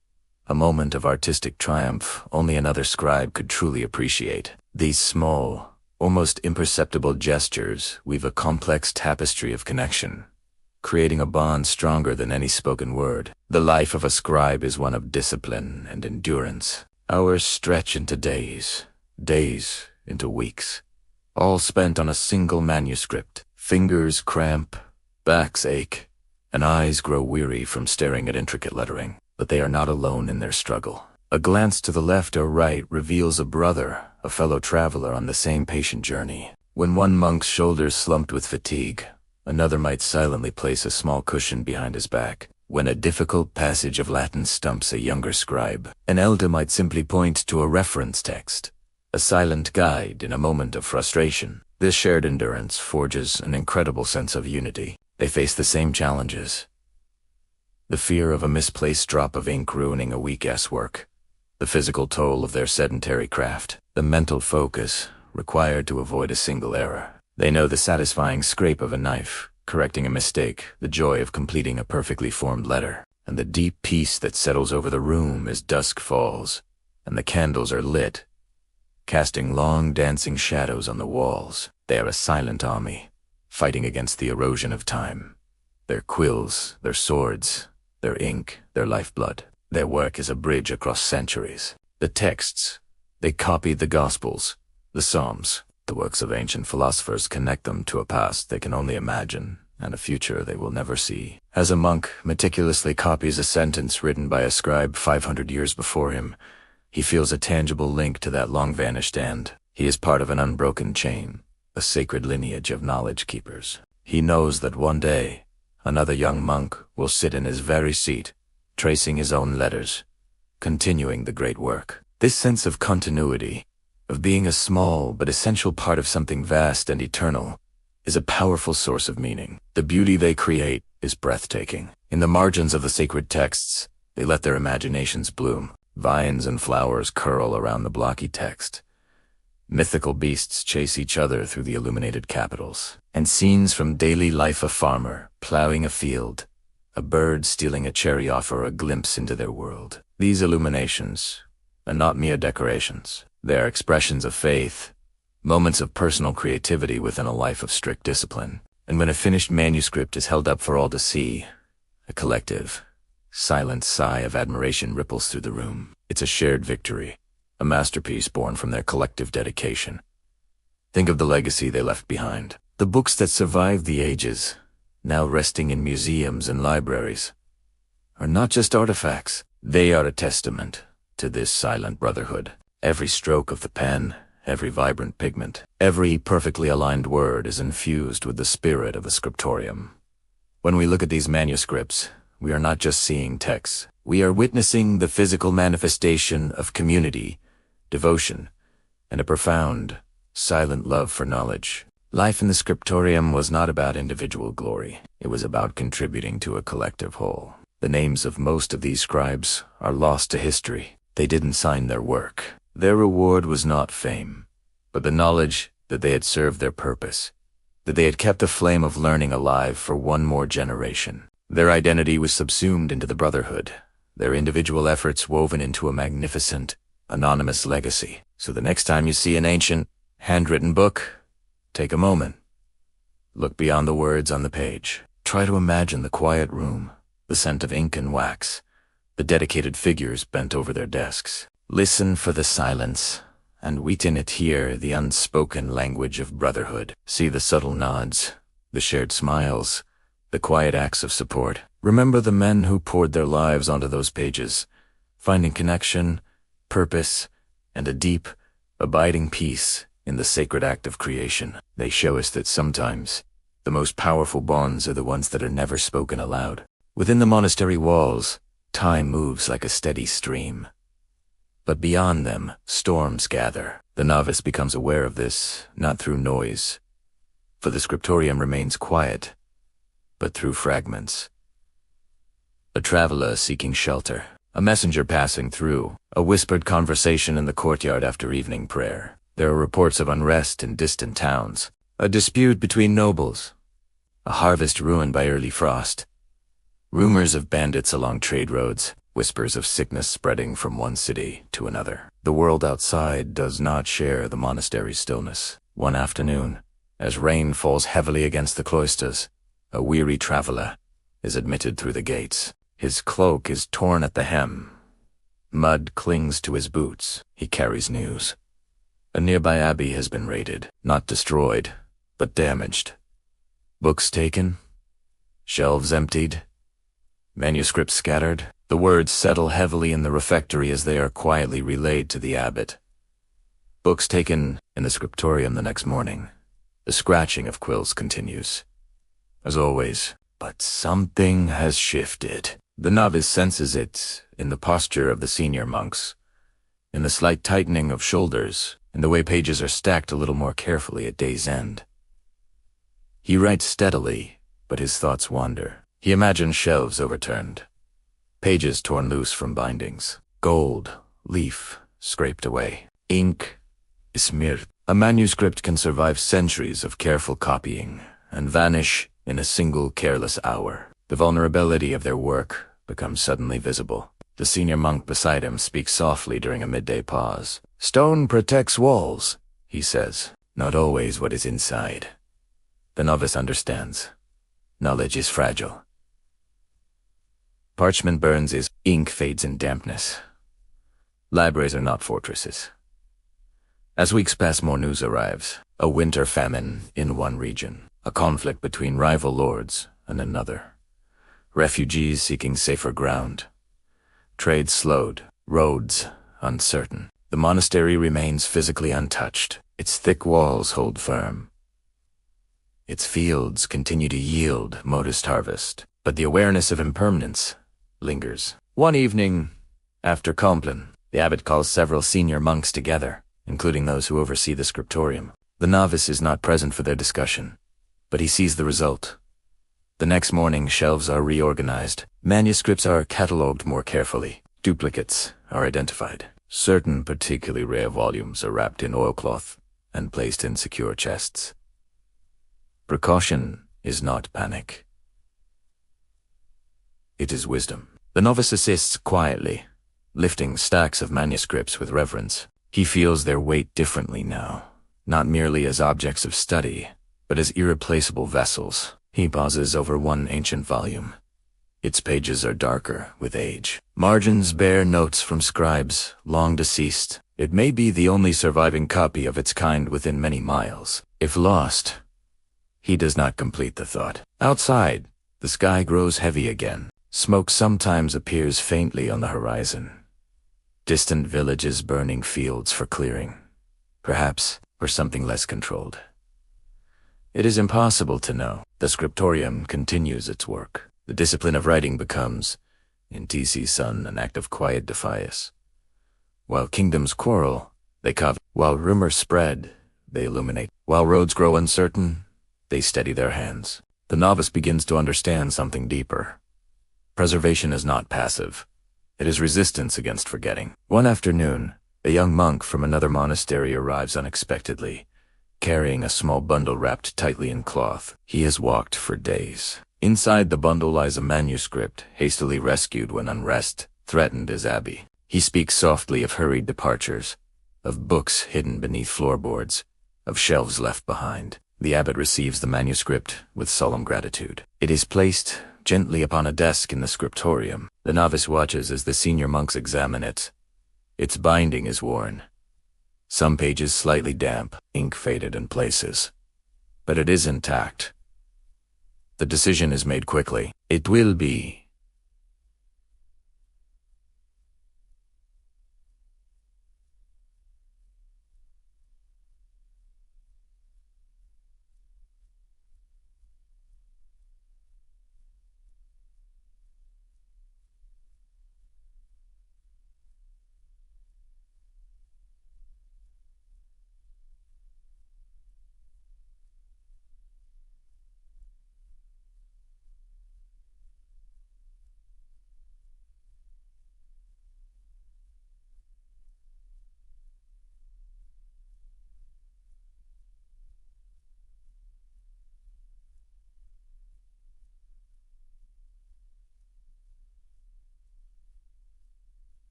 S1: a moment of artistic triumph only another scribe could truly appreciate. These small, almost imperceptible gestures weave a complex tapestry of connection, creating a bond stronger than any spoken word. The life of a scribe is one of discipline and endurance. Hours stretch into days, days into weeks, all spent on a single manuscript. Fingers cramp, backs ache, and eyes grow weary from staring at intricate lettering. But they are not alone in their struggle. A glance to the left or right reveals a brother, a fellow traveler on the same patient journey. When one monk's shoulders slumped with fatigue, another might silently place a small cushion behind his back. When a difficult passage of Latin stumps a younger scribe, an elder might simply point to a reference text, a silent guide in a moment of frustration. This shared endurance forges an incredible sense of unity. They face the same challenges. The fear of a misplaced drop of ink ruining a week's work, the physical toll of their sedentary craft, the mental focus required to avoid a single error. They know the satisfying scrape of a knife, correcting a mistake, the joy of completing a perfectly formed letter, and the deep peace that settles over the room as dusk falls, and the candles are lit, casting long dancing shadows on the walls. They are a silent army, fighting against the erosion of time. Their quills, their swords, their ink, their lifeblood. Their work is a bridge across centuries. The texts, they copied the Gospels, the Psalms. The works of ancient philosophers connect them to a past they can only imagine, and a future they will never see. As a monk meticulously copies a sentence written by a scribe 500 years before him, he feels a tangible link to that long-vanished end. He is part of an unbroken chain, a sacred lineage of knowledge keepers. He knows that one day, another young monk will sit in his very seat, tracing his own letters, continuing the great work. This sense of continuity, of being a small but essential part of something vast and eternal, is a powerful source of meaning. The beauty they create is breathtaking. In the margins of the sacred texts, they let their imaginations bloom. Vines and flowers curl around the blocky text. Mythical beasts chase each other through the illuminated capitals, and scenes from daily life, a farmer plowing a field, a bird stealing a cherry, offer a glimpse into their world. These illuminations are not mere decorations. They are expressions of faith, moments of personal creativity within a life of strict discipline. And when a finished manuscript is held up for all to see, a collective, silent sigh of admiration ripples through the room. It's a shared victory, a masterpiece born from their collective dedication. Think of the legacy they left behind. The books that survived the ages, now resting in museums and libraries, are not just artifacts. They are a testament to this silent brotherhood. Every stroke of the pen, every vibrant pigment, every perfectly aligned word is infused with the spirit of the Scriptorium. When we look at these manuscripts, we are not just seeing texts. We are witnessing the physical manifestation of community, devotion, and a profound, silent love for knowledge. Life in the Scriptorium was not about individual glory. It was about contributing to a collective whole. The names of most of these scribes are lost to history. They didn't sign their work. Their reward was not fame, but the knowledge that they had served their purpose, that they had kept the flame of learning alive for one more generation. Their identity was subsumed into the brotherhood, their individual efforts woven into a magnificent, anonymous legacy. So the next time you see an ancient, handwritten book, take a moment. Look beyond the words on the page. Try to imagine the quiet room, the scent of ink and wax, the dedicated figures bent over their desks. Listen for the silence, and within it hear the unspoken language of brotherhood. See the subtle nods, the shared smiles, the quiet acts of support. Remember the men who poured their lives onto those pages, finding connection, purpose, and a deep, abiding peace in the sacred act of creation. They show us that sometimes the most powerful bonds are the ones that are never spoken aloud. Within the monastery walls, time moves like a steady stream. But beyond them, storms gather. The novice becomes aware of this, not through noise, for the Scriptorium remains quiet, but through fragments. A traveler seeking shelter, a messenger passing through, a whispered conversation in the courtyard after evening prayer. There are reports of unrest in distant towns, a dispute between nobles, a harvest ruined by early frost, rumors of bandits along trade roads, whispers of sickness spreading from one city to another. The world outside does not share the monastery's stillness. One afternoon, as rain falls heavily against the cloisters, a weary traveler is admitted through the gates. His cloak is torn at the hem, Mud clings to his boots. He carries news. A nearby abbey has been raided, not destroyed, but damaged. Books taken, shelves emptied, manuscripts scattered. The words settle heavily in the refectory as they are quietly relayed to the abbot. Books taken in the Scriptorium the next morning. The scratching of quills continues. As always, but something has shifted. The novice senses it in the posture of the senior monks, in the slight tightening of shoulders, in the way pages are stacked a little more carefully at day's end. He writes steadily, but his thoughts wander. He imagines shelves overturned, pages torn loose from bindings, gold, leaf, scraped away, ink, smirred. A manuscript can survive centuries of careful copying and vanish in a single careless hour. The vulnerability of their work becomes suddenly visible. The senior monk beside him speaks softly during a midday pause. "Stone protects walls," he says, "not always what is inside." The novice understands. Knowledge is fragile. Parchment burns as ink fades in dampness. Libraries are not fortresses. As weeks pass, more news arrives. A winter famine in one region. A conflict between rival lords and another. Refugees seeking safer ground. Trade slowed. Roads uncertain. The monastery remains physically untouched. Its thick walls hold firm. Its fields continue to yield modest harvest. But the awareness of impermanence lingers. One evening, after Compline, the abbot calls several senior monks together, including those who oversee the Scriptorium. The novice is not present for their discussion, but he sees the result. The next morning, shelves are reorganized. Manuscripts are catalogued more carefully. Duplicates are identified. Certain particularly rare volumes are wrapped in oilcloth and placed in secure chests. Precaution is not panic. It is wisdom. The novice assists quietly, lifting stacks of manuscripts with reverence. He feels their weight differently now, not merely as objects of study, but as irreplaceable vessels. He pauses over one ancient volume. Its pages are darker with age. Margins bear notes from scribes, long deceased. It may be the only surviving copy of its kind within many miles. If lost, he does not complete the thought. Outside, the sky grows heavy again. Smoke sometimes appears faintly on the horizon. Distant villages burning fields for clearing, perhaps for something less controlled. It is impossible to know. The Scriptorium continues its work. The discipline of writing becomes, in T.C.'s son, an act of quiet defiance. While kingdoms quarrel, they covet. While rumors spread, they illuminate. While roads grow uncertain, they steady their hands. The novice begins to understand something deeper. Preservation is not passive. It is resistance against forgetting. One afternoon, a young monk from another monastery arrives unexpectedly, carrying a small bundle wrapped tightly in cloth. He has walked for days. Inside the bundle lies a manuscript, hastily rescued when unrest threatened his abbey. He speaks softly of hurried departures, of books hidden beneath floorboards, of shelves left behind. The abbot receives the manuscript with solemn gratitude. It is placed gently upon a desk in the Scriptorium. The novice watches as the senior monks examine it. Its binding is worn. Some pages slightly damp, ink faded in places. But it is intact. The decision is made quickly. It will be.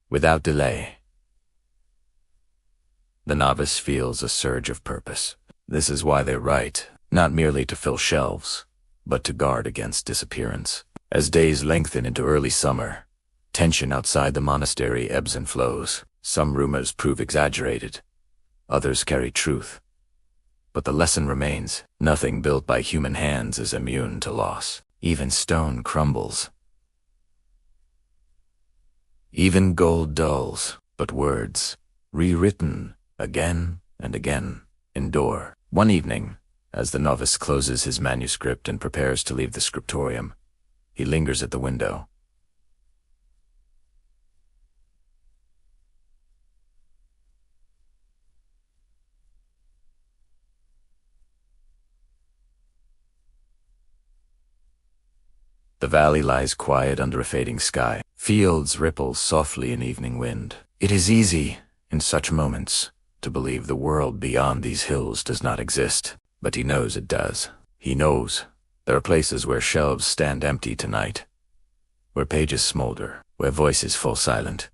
S1: Without delay, the novice feels a surge of purpose. This is why they write, not merely to fill shelves, but to guard against disappearance. As days lengthen into early summer, tension outside the monastery ebbs and flows. Some rumors prove exaggerated, others carry truth. But the lesson remains: nothing built by human hands is immune to loss. Even stone crumbles. Even gold dulls, but words, rewritten again and again, endure. One evening, as the novice closes his manuscript and prepares to leave the scriptorium, he lingers at the window. The valley lies quiet under a fading sky. Fields ripple softly in evening wind. It is easy, in such moments, to believe the world beyond these hills does not exist. But he knows it does. He knows there are places where shelves stand empty tonight, where pages smolder, where voices fall silent.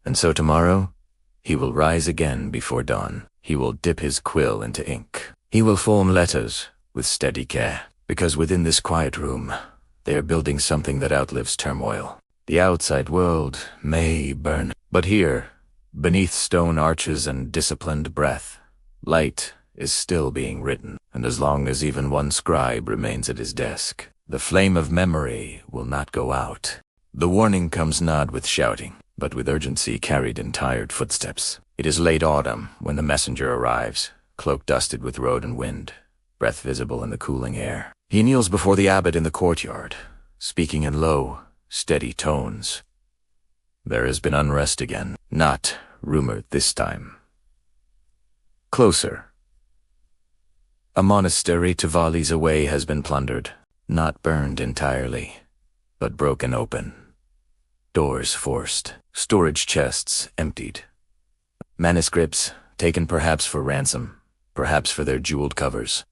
S1: And so tomorrow, he will rise again before dawn. He will dip his quill into ink. He will form letters with steady care, because within this quiet room, they are building something that outlives turmoil. The outside world may burn, but here, beneath stone arches and disciplined breath, light is still being written. And as long as even one scribe remains at his desk, the flame of memory will not go out. The warning comes not with shouting, but with urgency carried in tired footsteps. It is late autumn when the messenger arrives, cloak dusted with road and wind, breath visible in the cooling air. He kneels before the abbot in the courtyard, speaking in low, steady tones. There has been unrest again, not rumored this time. Closer. A monastery 2 valleys away has been plundered, not burned entirely, but broken open. Doors forced, storage chests emptied. Manuscripts taken perhaps for ransom, perhaps for their jeweled covers,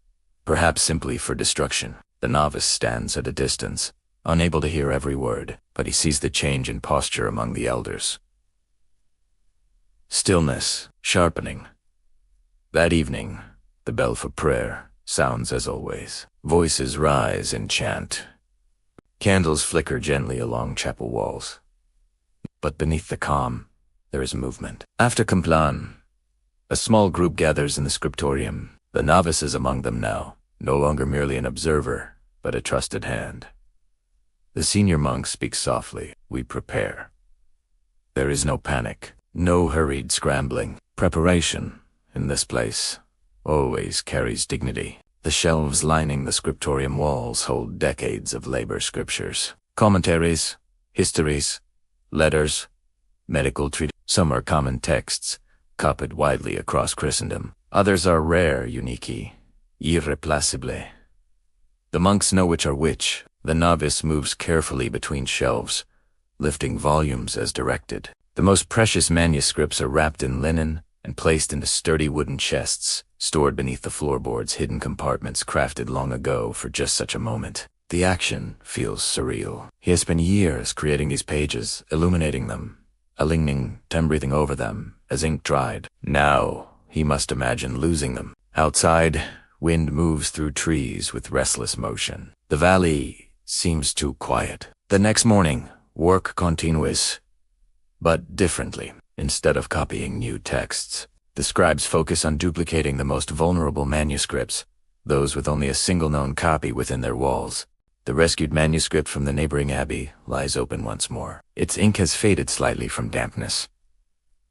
S1: perhaps simply for destruction. The novice stands at a distance, unable to hear every word, but he sees the change in posture among the elders. Stillness, sharpening. That evening, the bell for prayer sounds as always. Voices rise and chant. Candles flicker gently along chapel walls. But beneath the calm, there is movement. After Complan, a small group gathers in the Scriptorium. The novice is among them now, no longer merely an observer, but a trusted hand. The senior monk speaks softly. We prepare. There is no panic, no hurried scrambling. Preparation, in this place, always carries dignity. The shelves lining the scriptorium walls hold decades of labor scriptures. Commentaries, histories, letters, medical treatises. Some are common texts, copied widely across Christendom. Others are rare, unique, irreplaceable. The monks know which are which. The novice moves carefully between shelves, lifting volumes as directed. The most precious manuscripts are wrapped in linen and placed into sturdy wooden chests, stored beneath the floorboards, hidden compartments crafted long ago for just such a moment. The action feels surreal. He has spent years creating these pages, illuminating them, aligning, breathing over them as ink dried. Now he must imagine losing them. Outside, wind moves through trees with restless motion. The valley seems too quiet. The next morning, work continues, but differently. Instead of copying new texts, the scribes focus on duplicating the most vulnerable manuscripts, those with only a single known copy within their walls. The rescued manuscript from the neighboring abbey lies open once more. Its ink has faded slightly from dampness,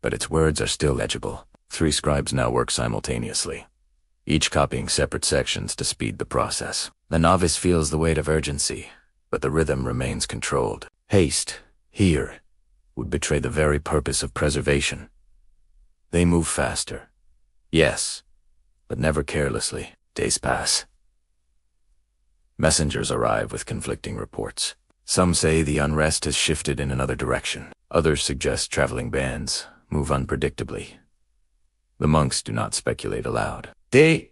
S1: but its words are still legible. 3 scribes now work simultaneously, each copying separate sections to speed the process. The novice feels the weight of urgency, but the rhythm remains controlled. Haste, here, would betray the very purpose of preservation. They move faster. Yes, but never carelessly. Days pass. Messengers arrive with conflicting reports. Some say the unrest has shifted in another direction. Others suggest traveling bands move unpredictably. The monks do not speculate aloud. Te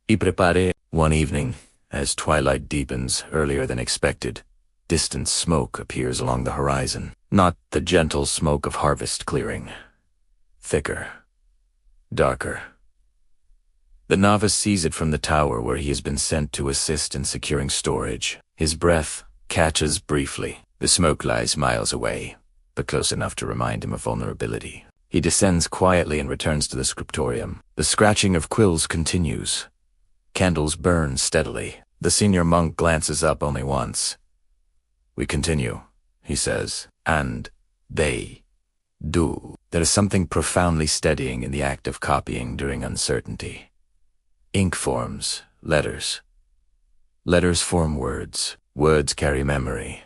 S1: y prepare. One evening, as twilight deepens earlier than expected, distant smoke appears along the horizon. Not the gentle smoke of harvest clearing. Thicker. Darker. The novice sees it from the tower where he has been sent to assist in securing storage. His breath catches briefly. The smoke lies miles away, but close enough to remind him of vulnerability. He descends quietly and returns to the scriptorium. The scratching of quills continues. Candles burn steadily. The senior monk glances up only once. "We continue," he says, and they do. There is something profoundly steadying in the act of copying during uncertainty. Ink forms letters. Letters form words. Words carry memory.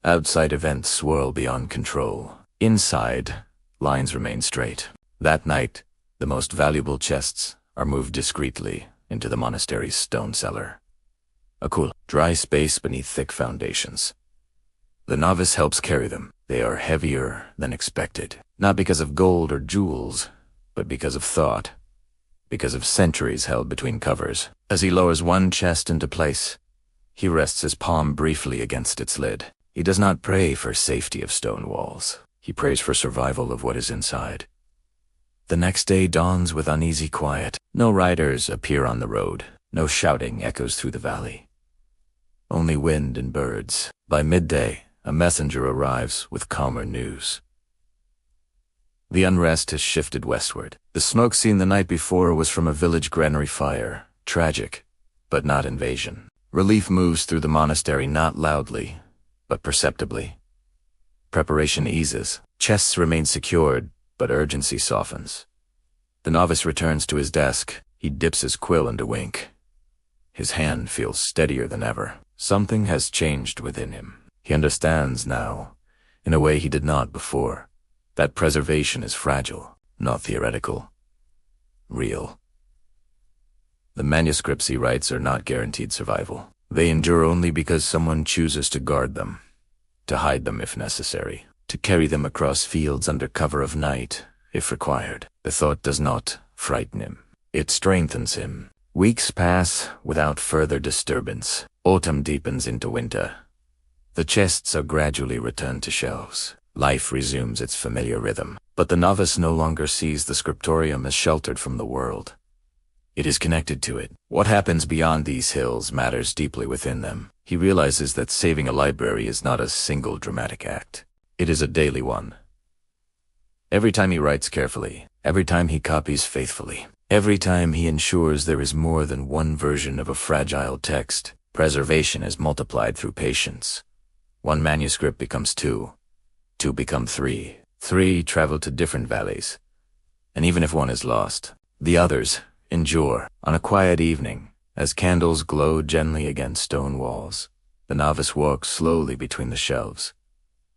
S1: Outside events swirl beyond control. Inside, lines remain straight. That night, the most valuable chests are moved discreetly into the monastery's stone cellar. A cool, dry space beneath thick foundations. The novice helps carry them. They are heavier than expected. Not because of gold or jewels, but because of thought. Because of centuries held between covers. As he lowers one chest into place, he rests his palm briefly against its lid. He does not pray for safety of stone walls. He prays for survival of what is inside. The next day dawns with uneasy quiet. No riders appear on the road. No shouting echoes through the valley. Only wind and birds. By midday, a messenger arrives with calmer news. The unrest has shifted westward. The smoke seen the night before was from a village granary fire. Tragic, but not invasion. Relief moves through the monastery not loudly, but perceptibly. Preparation eases. Chests remain secured, but urgency softens. The novice returns to his desk. He dips his quill into ink. His hand feels steadier than ever. Something has changed within him. He understands now, in a way he did not before, that preservation is fragile, not theoretical. Real. The manuscripts he writes are not guaranteed survival. They endure only because someone chooses to guard them, to hide them if necessary, to carry them across fields under cover of night, if required. The thought does not frighten him. It strengthens him. Weeks pass without further disturbance. Autumn deepens into winter. The chests are gradually returned to shelves. Life resumes its familiar rhythm. But the novice no longer sees the scriptorium as sheltered from the world. It is connected to it. What happens beyond these hills matters deeply within them. He realizes that saving a library is not a single dramatic act. It is a daily one. Every time he writes carefully, every time he copies faithfully, every time he ensures there is more than one version of a fragile text, preservation is multiplied through patience. One manuscript becomes two. Two become three. Three travel to different valleys. And even if one is lost, the others endure. On a quiet evening, as candles glow gently against stone walls, the novice walks slowly between the shelves.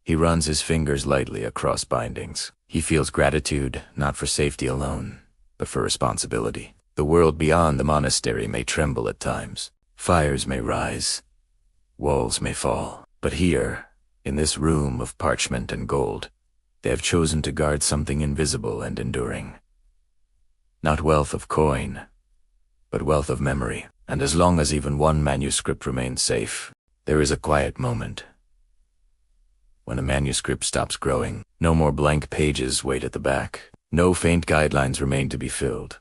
S1: He runs his fingers lightly across bindings. He feels gratitude not for safety alone, but for responsibility. The world beyond the monastery may tremble at times. Fires may rise. Walls may fall. But here, in this room of parchment and gold, they have chosen to guard something invisible and enduring. Not wealth of coin, but wealth of memory. And as long as even one manuscript remains safe, there is a quiet moment. When a manuscript stops growing, no more blank pages wait at the back. No faint guidelines remain to be filled.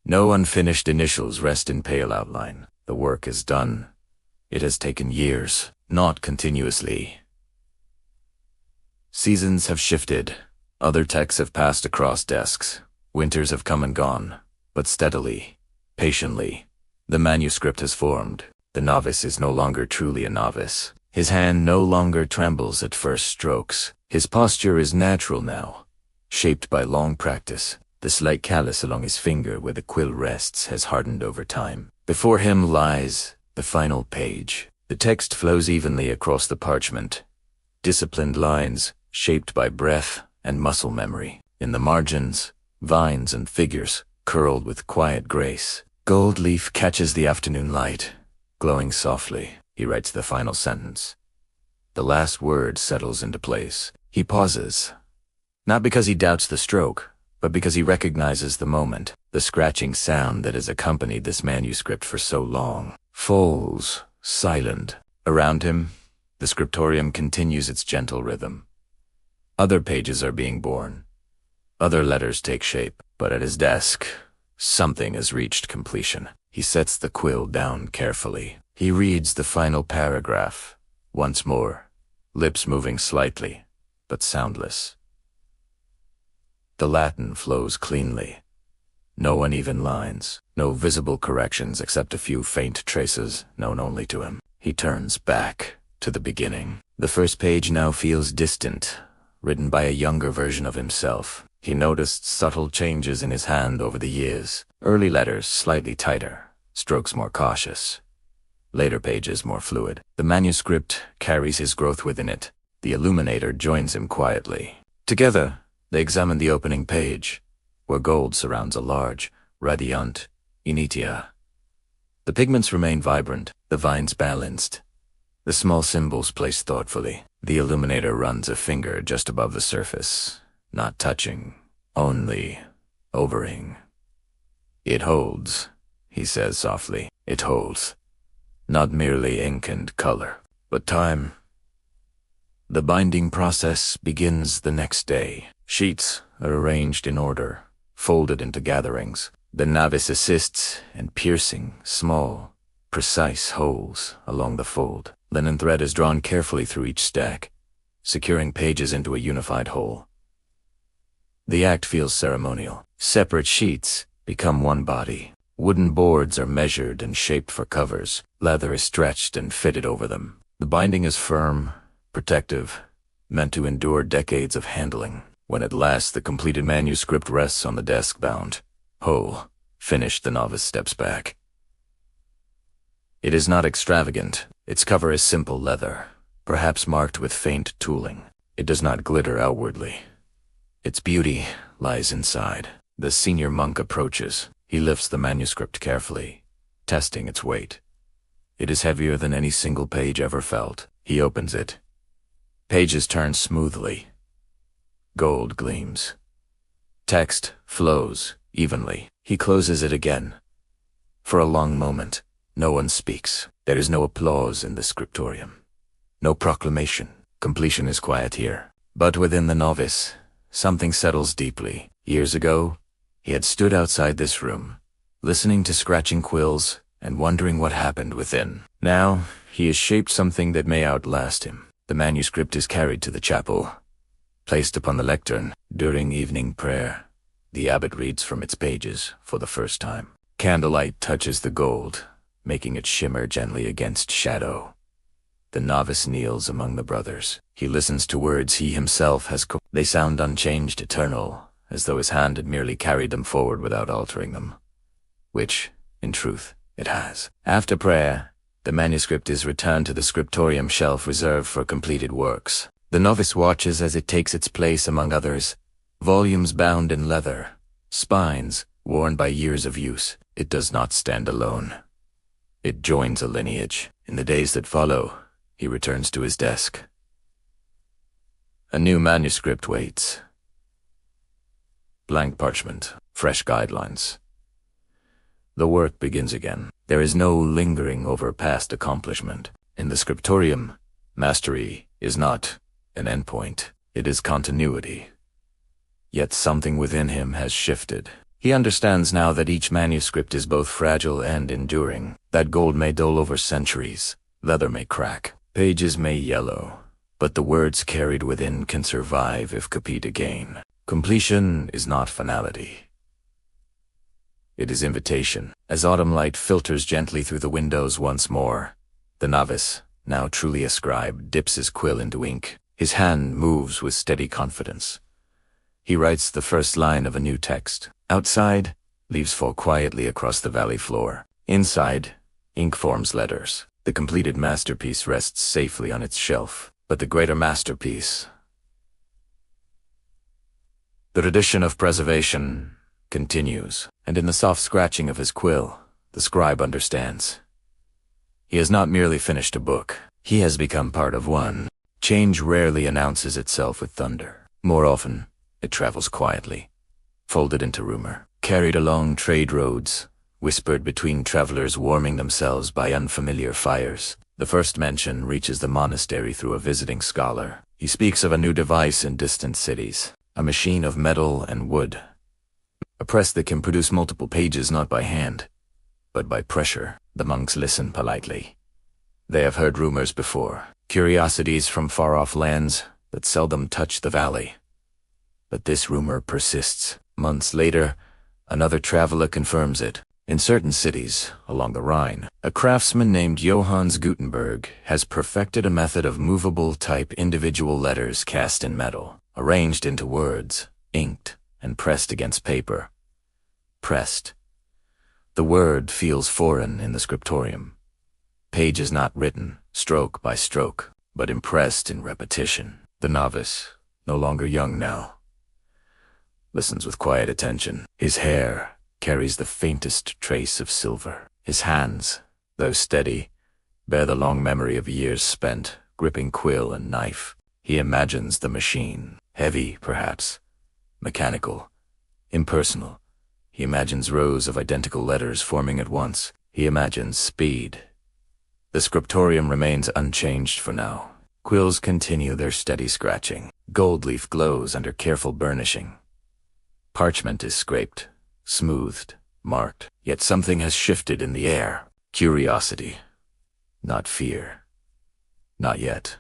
S1: No unfinished initials rest in pale outline. The work is done. It has taken years, not continuously. Seasons have shifted. Other texts have passed across desks. Winters have come and gone, but steadily, patiently, the manuscript has formed. The novice is no longer truly a novice. His hand no longer trembles at first strokes. His posture is natural now, shaped by long practice. The slight callus along his finger where the quill rests has hardened over time. Before him lies the final page. The text flows evenly across the parchment. Disciplined lines, shaped by breath and muscle memory. In the margins, vines and figures, curled with quiet grace. Gold leaf catches the afternoon light, glowing softly. He writes the final sentence. The last word settles into place. He pauses, not because he doubts the stroke, but because he recognizes the moment, the scratching sound that has accompanied this manuscript for so long. Falls, silent. Around him, the scriptorium continues its gentle rhythm. Other pages are being born. Other letters take shape, but at his desk, Something has reached completion. He sets the quill down carefully. He reads the final paragraph. Once more, lips moving slightly, but soundless. The Latin flows cleanly. No uneven lines, no visible corrections except a few faint traces known only to him. He turns back to the beginning. The first page now feels distant, written by a younger version of himself. He noticed subtle changes in his hand over the years. Early letters slightly tighter, strokes more cautious. Later pages more fluid. The manuscript carries his growth within it. The Illuminator joins him quietly. Together, they examine the opening page, where gold surrounds a large, radiant initia. The pigments remain vibrant, the vines balanced, the small symbols placed thoughtfully. The Illuminator runs a finger just above the surface, not touching, only overing. "It holds," he says softly. "It holds. Not merely ink and color, but time." The binding process begins the next day. Sheets are arranged in order, folded into gatherings. The novice assists in piercing small, precise holes along the fold. Linen thread is drawn carefully through each stack, securing pages into a unified whole. The act feels ceremonial. Separate sheets become one body. Wooden boards are measured and shaped for covers. Leather is stretched and fitted over them. The binding is firm, protective, meant to endure decades of handling. When at last the completed manuscript rests on the desk bound, whole, finished, the novice steps back. It is not extravagant. Its cover is simple leather, perhaps marked with faint tooling. It does not glitter outwardly. Its beauty lies inside. The senior monk approaches. He lifts the manuscript carefully, testing its weight. It is heavier than any single page ever felt. He opens it. Pages turn smoothly. Gold gleams. Text flows evenly. He closes it again. For a long moment, no one speaks. There is no applause in the Scriptorium. No proclamation. Completion is quiet here. But within the novice, something settles deeply. Years ago, he had stood outside this room, listening to scratching quills and wondering what happened within. Now, he has shaped something that may outlast him. The manuscript is carried to the chapel, placed upon the lectern. During evening prayer, the abbot reads from its pages for the first time. Candlelight touches the gold, making it shimmer gently against shadow. The novice kneels among the brothers. He listens to words he himself has They sound unchanged, eternal, as though his hand had merely carried them forward without altering them. Which, in truth, it has. After prayer, the manuscript is returned to the Scriptorium shelf reserved for completed works. The novice watches as it takes its place among others, volumes bound in leather, spines worn by years of use. It does not stand alone. It joins a lineage. In the days that follow, he returns to his desk. A new manuscript waits. Blank parchment, fresh guidelines. The work begins again. There is no lingering over past accomplishment. In the Scriptorium, mastery is not an endpoint. It is continuity. Yet something within him has shifted. He understands now that each manuscript is both fragile and enduring, that gold may dull over centuries, leather may crack, pages may yellow, but the words carried within can survive if copied again. Completion is not finality. It is invitation. As autumn light filters gently through the windows once more, the novice, now truly a scribe, dips his quill into ink. His hand moves with steady confidence. He writes the first line of a new text. Outside, leaves fall quietly across the valley floor. Inside, ink forms letters. The completed masterpiece rests safely on its shelf. But the greater masterpiece, the tradition of preservation, continues. And in the soft scratching of his quill, the scribe understands. He has not merely finished a book. He has become part of one. Change rarely announces itself with thunder. More often, it travels quietly, folded into rumor, carried along trade roads, whispered between travelers warming themselves by unfamiliar fires. The first mention reaches the monastery through a visiting scholar. He speaks of a new device in distant cities, a machine of metal and wood, a A press that can produce multiple pages not by hand, but by pressure. The monks listen politely. They have heard rumors before, curiosities from far-off lands that seldom touch the valley. But this rumor persists. Months later, another traveler confirms it. In certain cities along the Rhine, a craftsman named Johannes Gutenberg has perfected a method of movable type individual letters cast in metal, arranged into words, inked, and pressed against paper. Pressed. The word feels foreign in the Scriptorium. Page is not written, stroke by stroke, but impressed in repetition. The novice, no longer young now, listens with quiet attention. His hair carries the faintest trace of silver. His hands, though steady, bear the long memory of years spent gripping quill and knife. He imagines the machine, heavy perhaps, mechanical, impersonal. He imagines rows of identical letters forming at once. He imagines speed. The Scriptorium remains unchanged for now. Quills continue their steady scratching. Gold leaf glows under careful burnishing. Parchment is scraped, smoothed, marked. Yet something has shifted in the air. Curiosity, not fear. Not yet,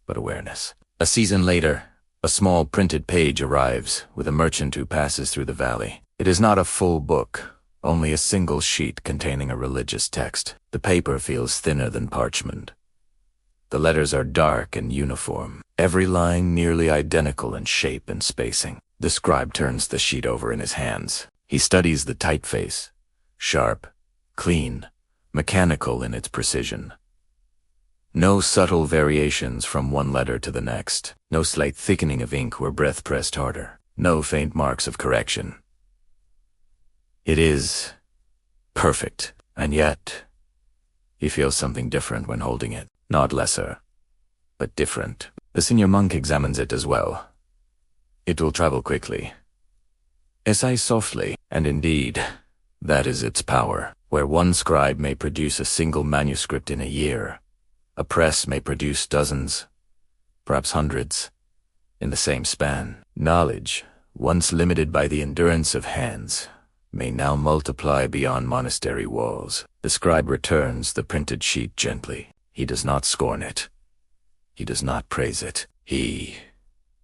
S1: but awareness. A season later, a small printed page arrives with a merchant who passes through the valley. It is not a full book, only a single sheet containing a religious text. The paper feels thinner than parchment. The letters are dark and uniform, every line nearly identical in shape and spacing. The scribe turns the sheet over in his hands. He studies the typeface, sharp, clean, mechanical in its precision. No subtle variations from one letter to the next, no slight thickening of ink where breath pressed harder, no faint marks of correction. It is perfect, and yet he feels something different when holding it. Not lesser, but different. The senior monk examines it as well. It will travel quickly. Essay softly, and indeed, that is its power. Where one scribe may produce a single manuscript in a year, a press may produce dozens, perhaps hundreds, in the same span. Knowledge, once limited by the endurance of hands, may now multiply beyond monastery walls. The scribe returns the printed sheet gently. He does not scorn it. He does not praise it. He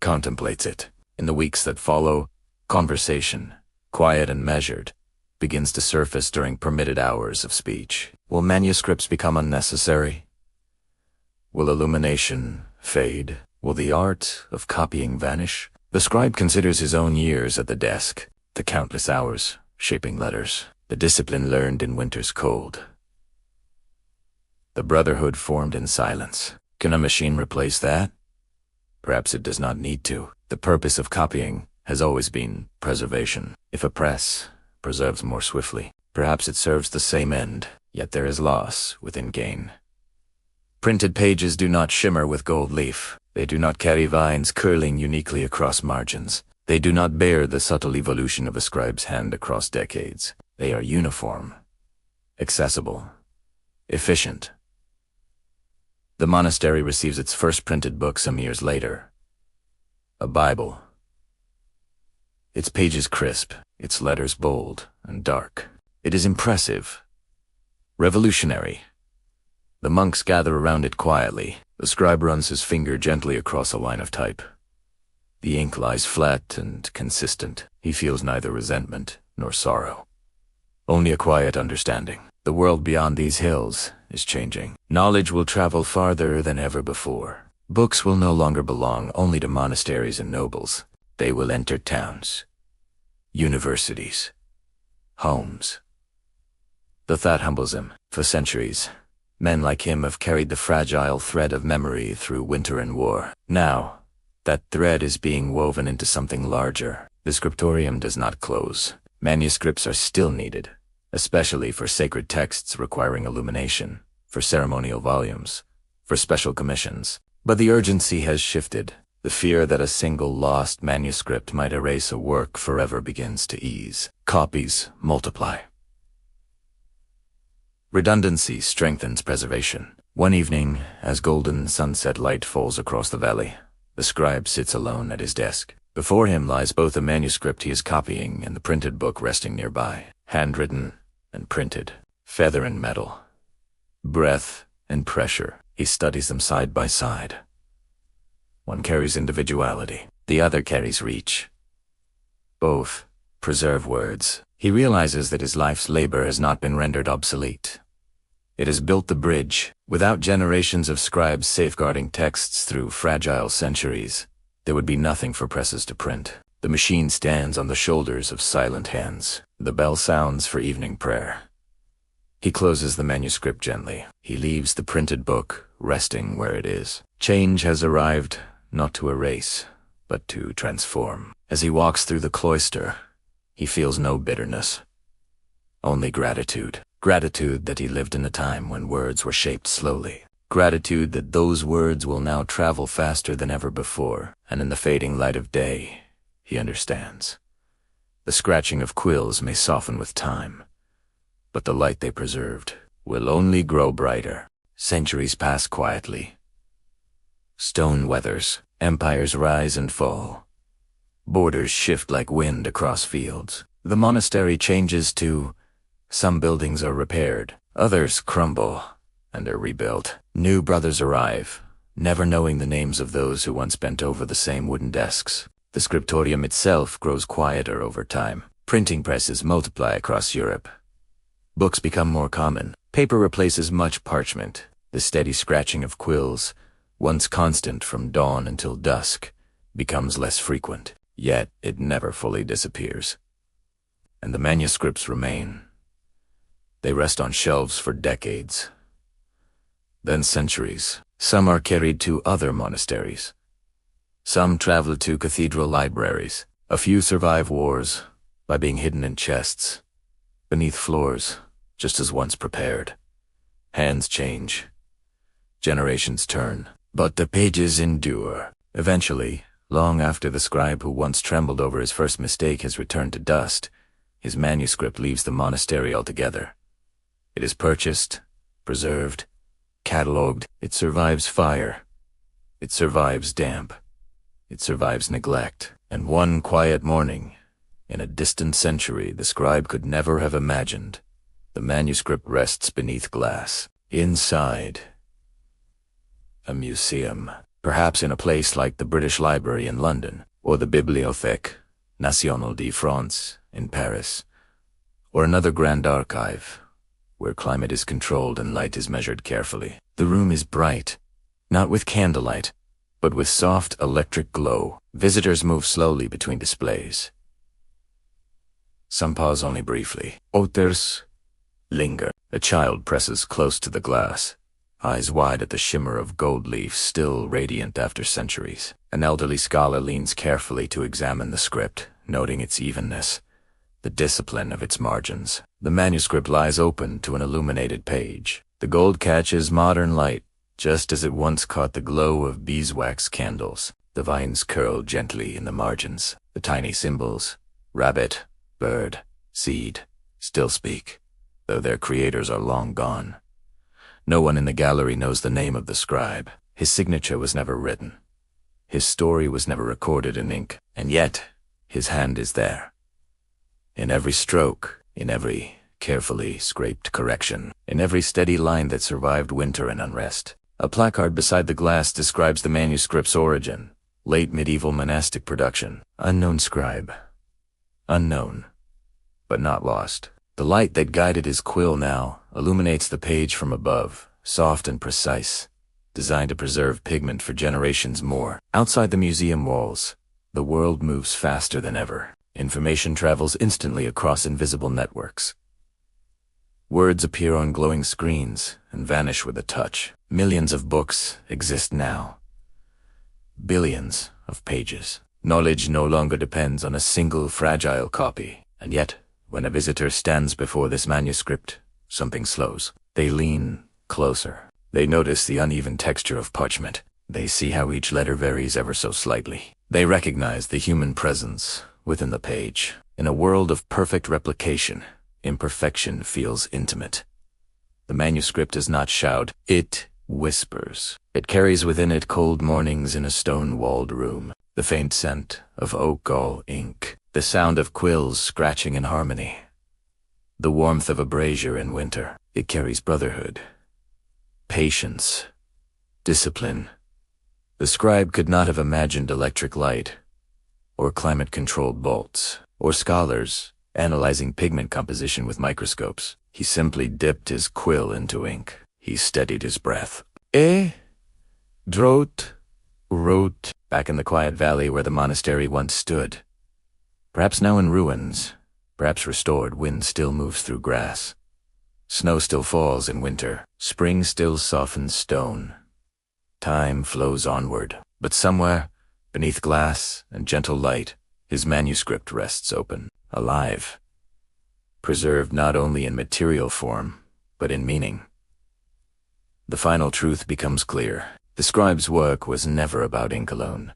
S1: contemplates it. In the weeks that follow, conversation, quiet and measured, begins to surface during permitted hours of speech. Will manuscripts become unnecessary? Will illumination fade? Will the art of copying vanish? The scribe considers his own years at the desk, the countless hours shaping letters, the discipline learned in winter's cold. The brotherhood formed in silence. Can a machine replace that? Perhaps it does not need to. The purpose of copying has always been preservation. If a press preserves more swiftly, perhaps it serves the same end, yet there is loss within gain. Printed pages do not shimmer with gold leaf. They do not carry vines curling uniquely across margins. They do not bear the subtle evolution of a scribe's hand across decades. They are uniform, accessible, efficient. The monastery receives its first printed book some years later. A Bible. Its pages crisp, its letters bold and dark. It is impressive, revolutionary. The monks gather around it quietly. The scribe runs his finger gently across a line of type. The ink lies flat and consistent. He feels neither resentment nor sorrow, only a quiet understanding. The world beyond these hills is changing. Knowledge will travel farther than ever before. Books will no longer belong only to monasteries and nobles. They will enter towns, universities, homes. The thought humbles him. For centuries, men like him have carried the fragile thread of memory through winter and war. Now, that thread is being woven into something larger. The Scriptorium does not close. Manuscripts are still needed, especially for sacred texts requiring illumination, for ceremonial volumes, for special commissions. But the urgency has shifted. The fear that a single lost manuscript might erase a work forever begins to ease. Copies multiply. Redundancy strengthens preservation. One evening, as golden sunset light falls across the valley, the scribe sits alone at his desk. Before him lies both a manuscript he is copying and the printed book resting nearby, handwritten and printed, feather and metal, breath and pressure. He studies them side by side. One carries individuality, the other carries reach. Both preserve words. He realizes that his life's labor has not been rendered obsolete. It has built the bridge. Without generations of scribes safeguarding texts through fragile centuries, there would be nothing for presses to print. The machine stands on the shoulders of silent hands. The bell sounds for evening prayer. He closes the manuscript gently. He leaves the printed book resting where it is. Change has arrived, not to erase, but to transform. As he walks through the cloister, he feels no bitterness, only gratitude. Gratitude that he lived in a time when words were shaped slowly. Gratitude that those words will now travel faster than ever before, and in the fading light of day, he understands. The scratching of quills may soften with time, but the light they preserved will only grow brighter. Centuries pass quietly. Stone weathers, empires rise and fall. Borders shift like wind across fields. The monastery changes too. Some buildings are repaired, others crumble and are rebuilt. New brothers arrive, never knowing the names of those who once bent over the same wooden desks. The Scriptorium itself grows quieter over time. Printing presses multiply across Europe. Books become more common. Paper replaces much parchment. The steady scratching of quills, once constant from dawn until dusk, becomes less frequent. Yet it never fully disappears. And the manuscripts remain. They rest on shelves for decades, then centuries. Some are carried to other monasteries. Some travel to cathedral libraries. A few survive wars by being hidden in chests, beneath floors, just as once prepared. Hands change. Generations turn. But the pages endure. Eventually, long after the scribe who once trembled over his first mistake has returned to dust, his manuscript leaves the monastery altogether. It is purchased, preserved, catalogued. It survives fire. It survives damp. It survives neglect. And one quiet morning, in a distant century the scribe could never have imagined, the manuscript rests beneath glass. Inside, a museum. Perhaps in a place like the British Library in London, or the Bibliothèque Nationale de France in Paris, or another grand archive, where climate is controlled and light is measured carefully. The room is bright, not with candlelight, but with soft electric glow. Visitors move slowly between displays. Some pause only briefly. Others linger. A child presses close to the glass, eyes wide at the shimmer of gold leaf still radiant after centuries. An elderly scholar leans carefully to examine the script, noting its evenness, the discipline of its margins. The manuscript lies open to an illuminated page. The gold catches modern light, just as it once caught the glow of beeswax candles. The vines curl gently in the margins. The tiny symbols, rabbit, bird, seed, still speak, though their creators are long gone. No one in the gallery knows the name of the scribe. His signature was never written. His story was never recorded in ink, and yet his hand is there. In every stroke, in every carefully scraped correction, in every steady line that survived winter and unrest. A placard beside the glass describes the manuscript's origin. Late medieval monastic production. Unknown scribe. Unknown, but not lost. The light that guided his quill now illuminates the page from above, soft and precise, designed to preserve pigment for generations more. Outside the museum walls, the world moves faster than ever. Information travels instantly across invisible networks. Words appear on glowing screens and vanish with a touch. Millions of books exist now. Billions of pages. Knowledge no longer depends on a single fragile copy. And yet, when a visitor stands before this manuscript, something slows. They lean closer. They notice the uneven texture of parchment. They see how each letter varies ever so slightly. They recognize the human presence within the page. In a world of perfect replication, imperfection feels intimate. The manuscript does not shout, it whispers. It carries within it cold mornings in a stone-walled room. The faint scent of oak gall ink. The sound of quills scratching in harmony. The warmth of a brazier in winter. It carries brotherhood, patience, discipline. The scribe could not have imagined electric light, or climate-controlled bolts, or scholars analyzing pigment composition with microscopes. He simply dipped his quill into ink. He steadied his breath. Wrote, back in the quiet valley where the monastery once stood. Perhaps now in ruins, perhaps restored, wind still moves through grass. Snow still falls in winter. Spring still softens stone. Time flows onward, but somewhere, beneath glass and gentle light, his manuscript rests open, alive, preserved not only in material form, but in meaning. The final truth becomes clear. The scribe's work was never about ink alone.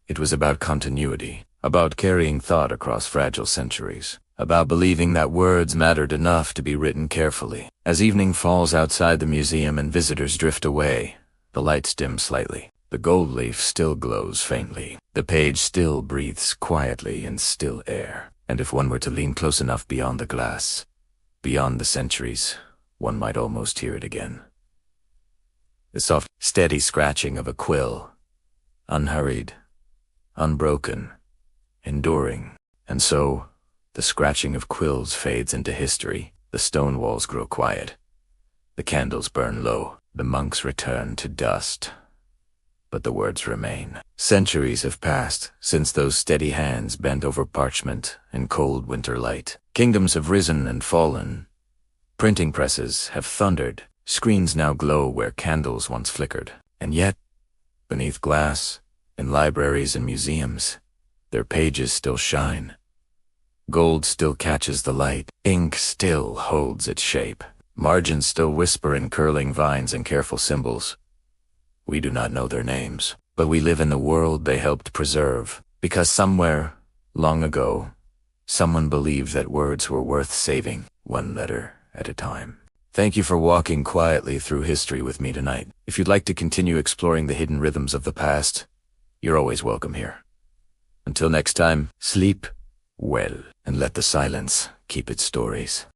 S1: It was about continuity, about carrying thought across fragile centuries, about believing that words mattered enough to be written carefully. As evening falls outside the museum and visitors drift away, the lights dim slightly. The gold leaf still glows faintly. The page still breathes quietly in still air. And if one were to lean close enough beyond the glass, beyond the centuries, one might almost hear it again. The soft, steady scratching of a quill, unhurried, unbroken, enduring. And so, the scratching of quills fades into history. The stone walls grow quiet. The candles burn low. The monks return to dust. But the words remain. Centuries have passed since those steady hands bent over parchment in cold winter light. Kingdoms have risen and fallen. Printing presses have thundered. Screens now glow where candles once flickered. And yet, beneath glass, in libraries and museums, their pages still shine. Gold still catches the light. Ink still holds its shape. Margins still whisper in curling vines and careful symbols. We do not know their names, but we live in the world they helped preserve, because somewhere, long ago, someone believed that words were worth saving, one letter at a time. Thank you for walking quietly through history with me tonight. If you'd like to continue exploring the hidden rhythms of the past, you're always welcome here. Until next time, sleep well, and let the silence keep its stories.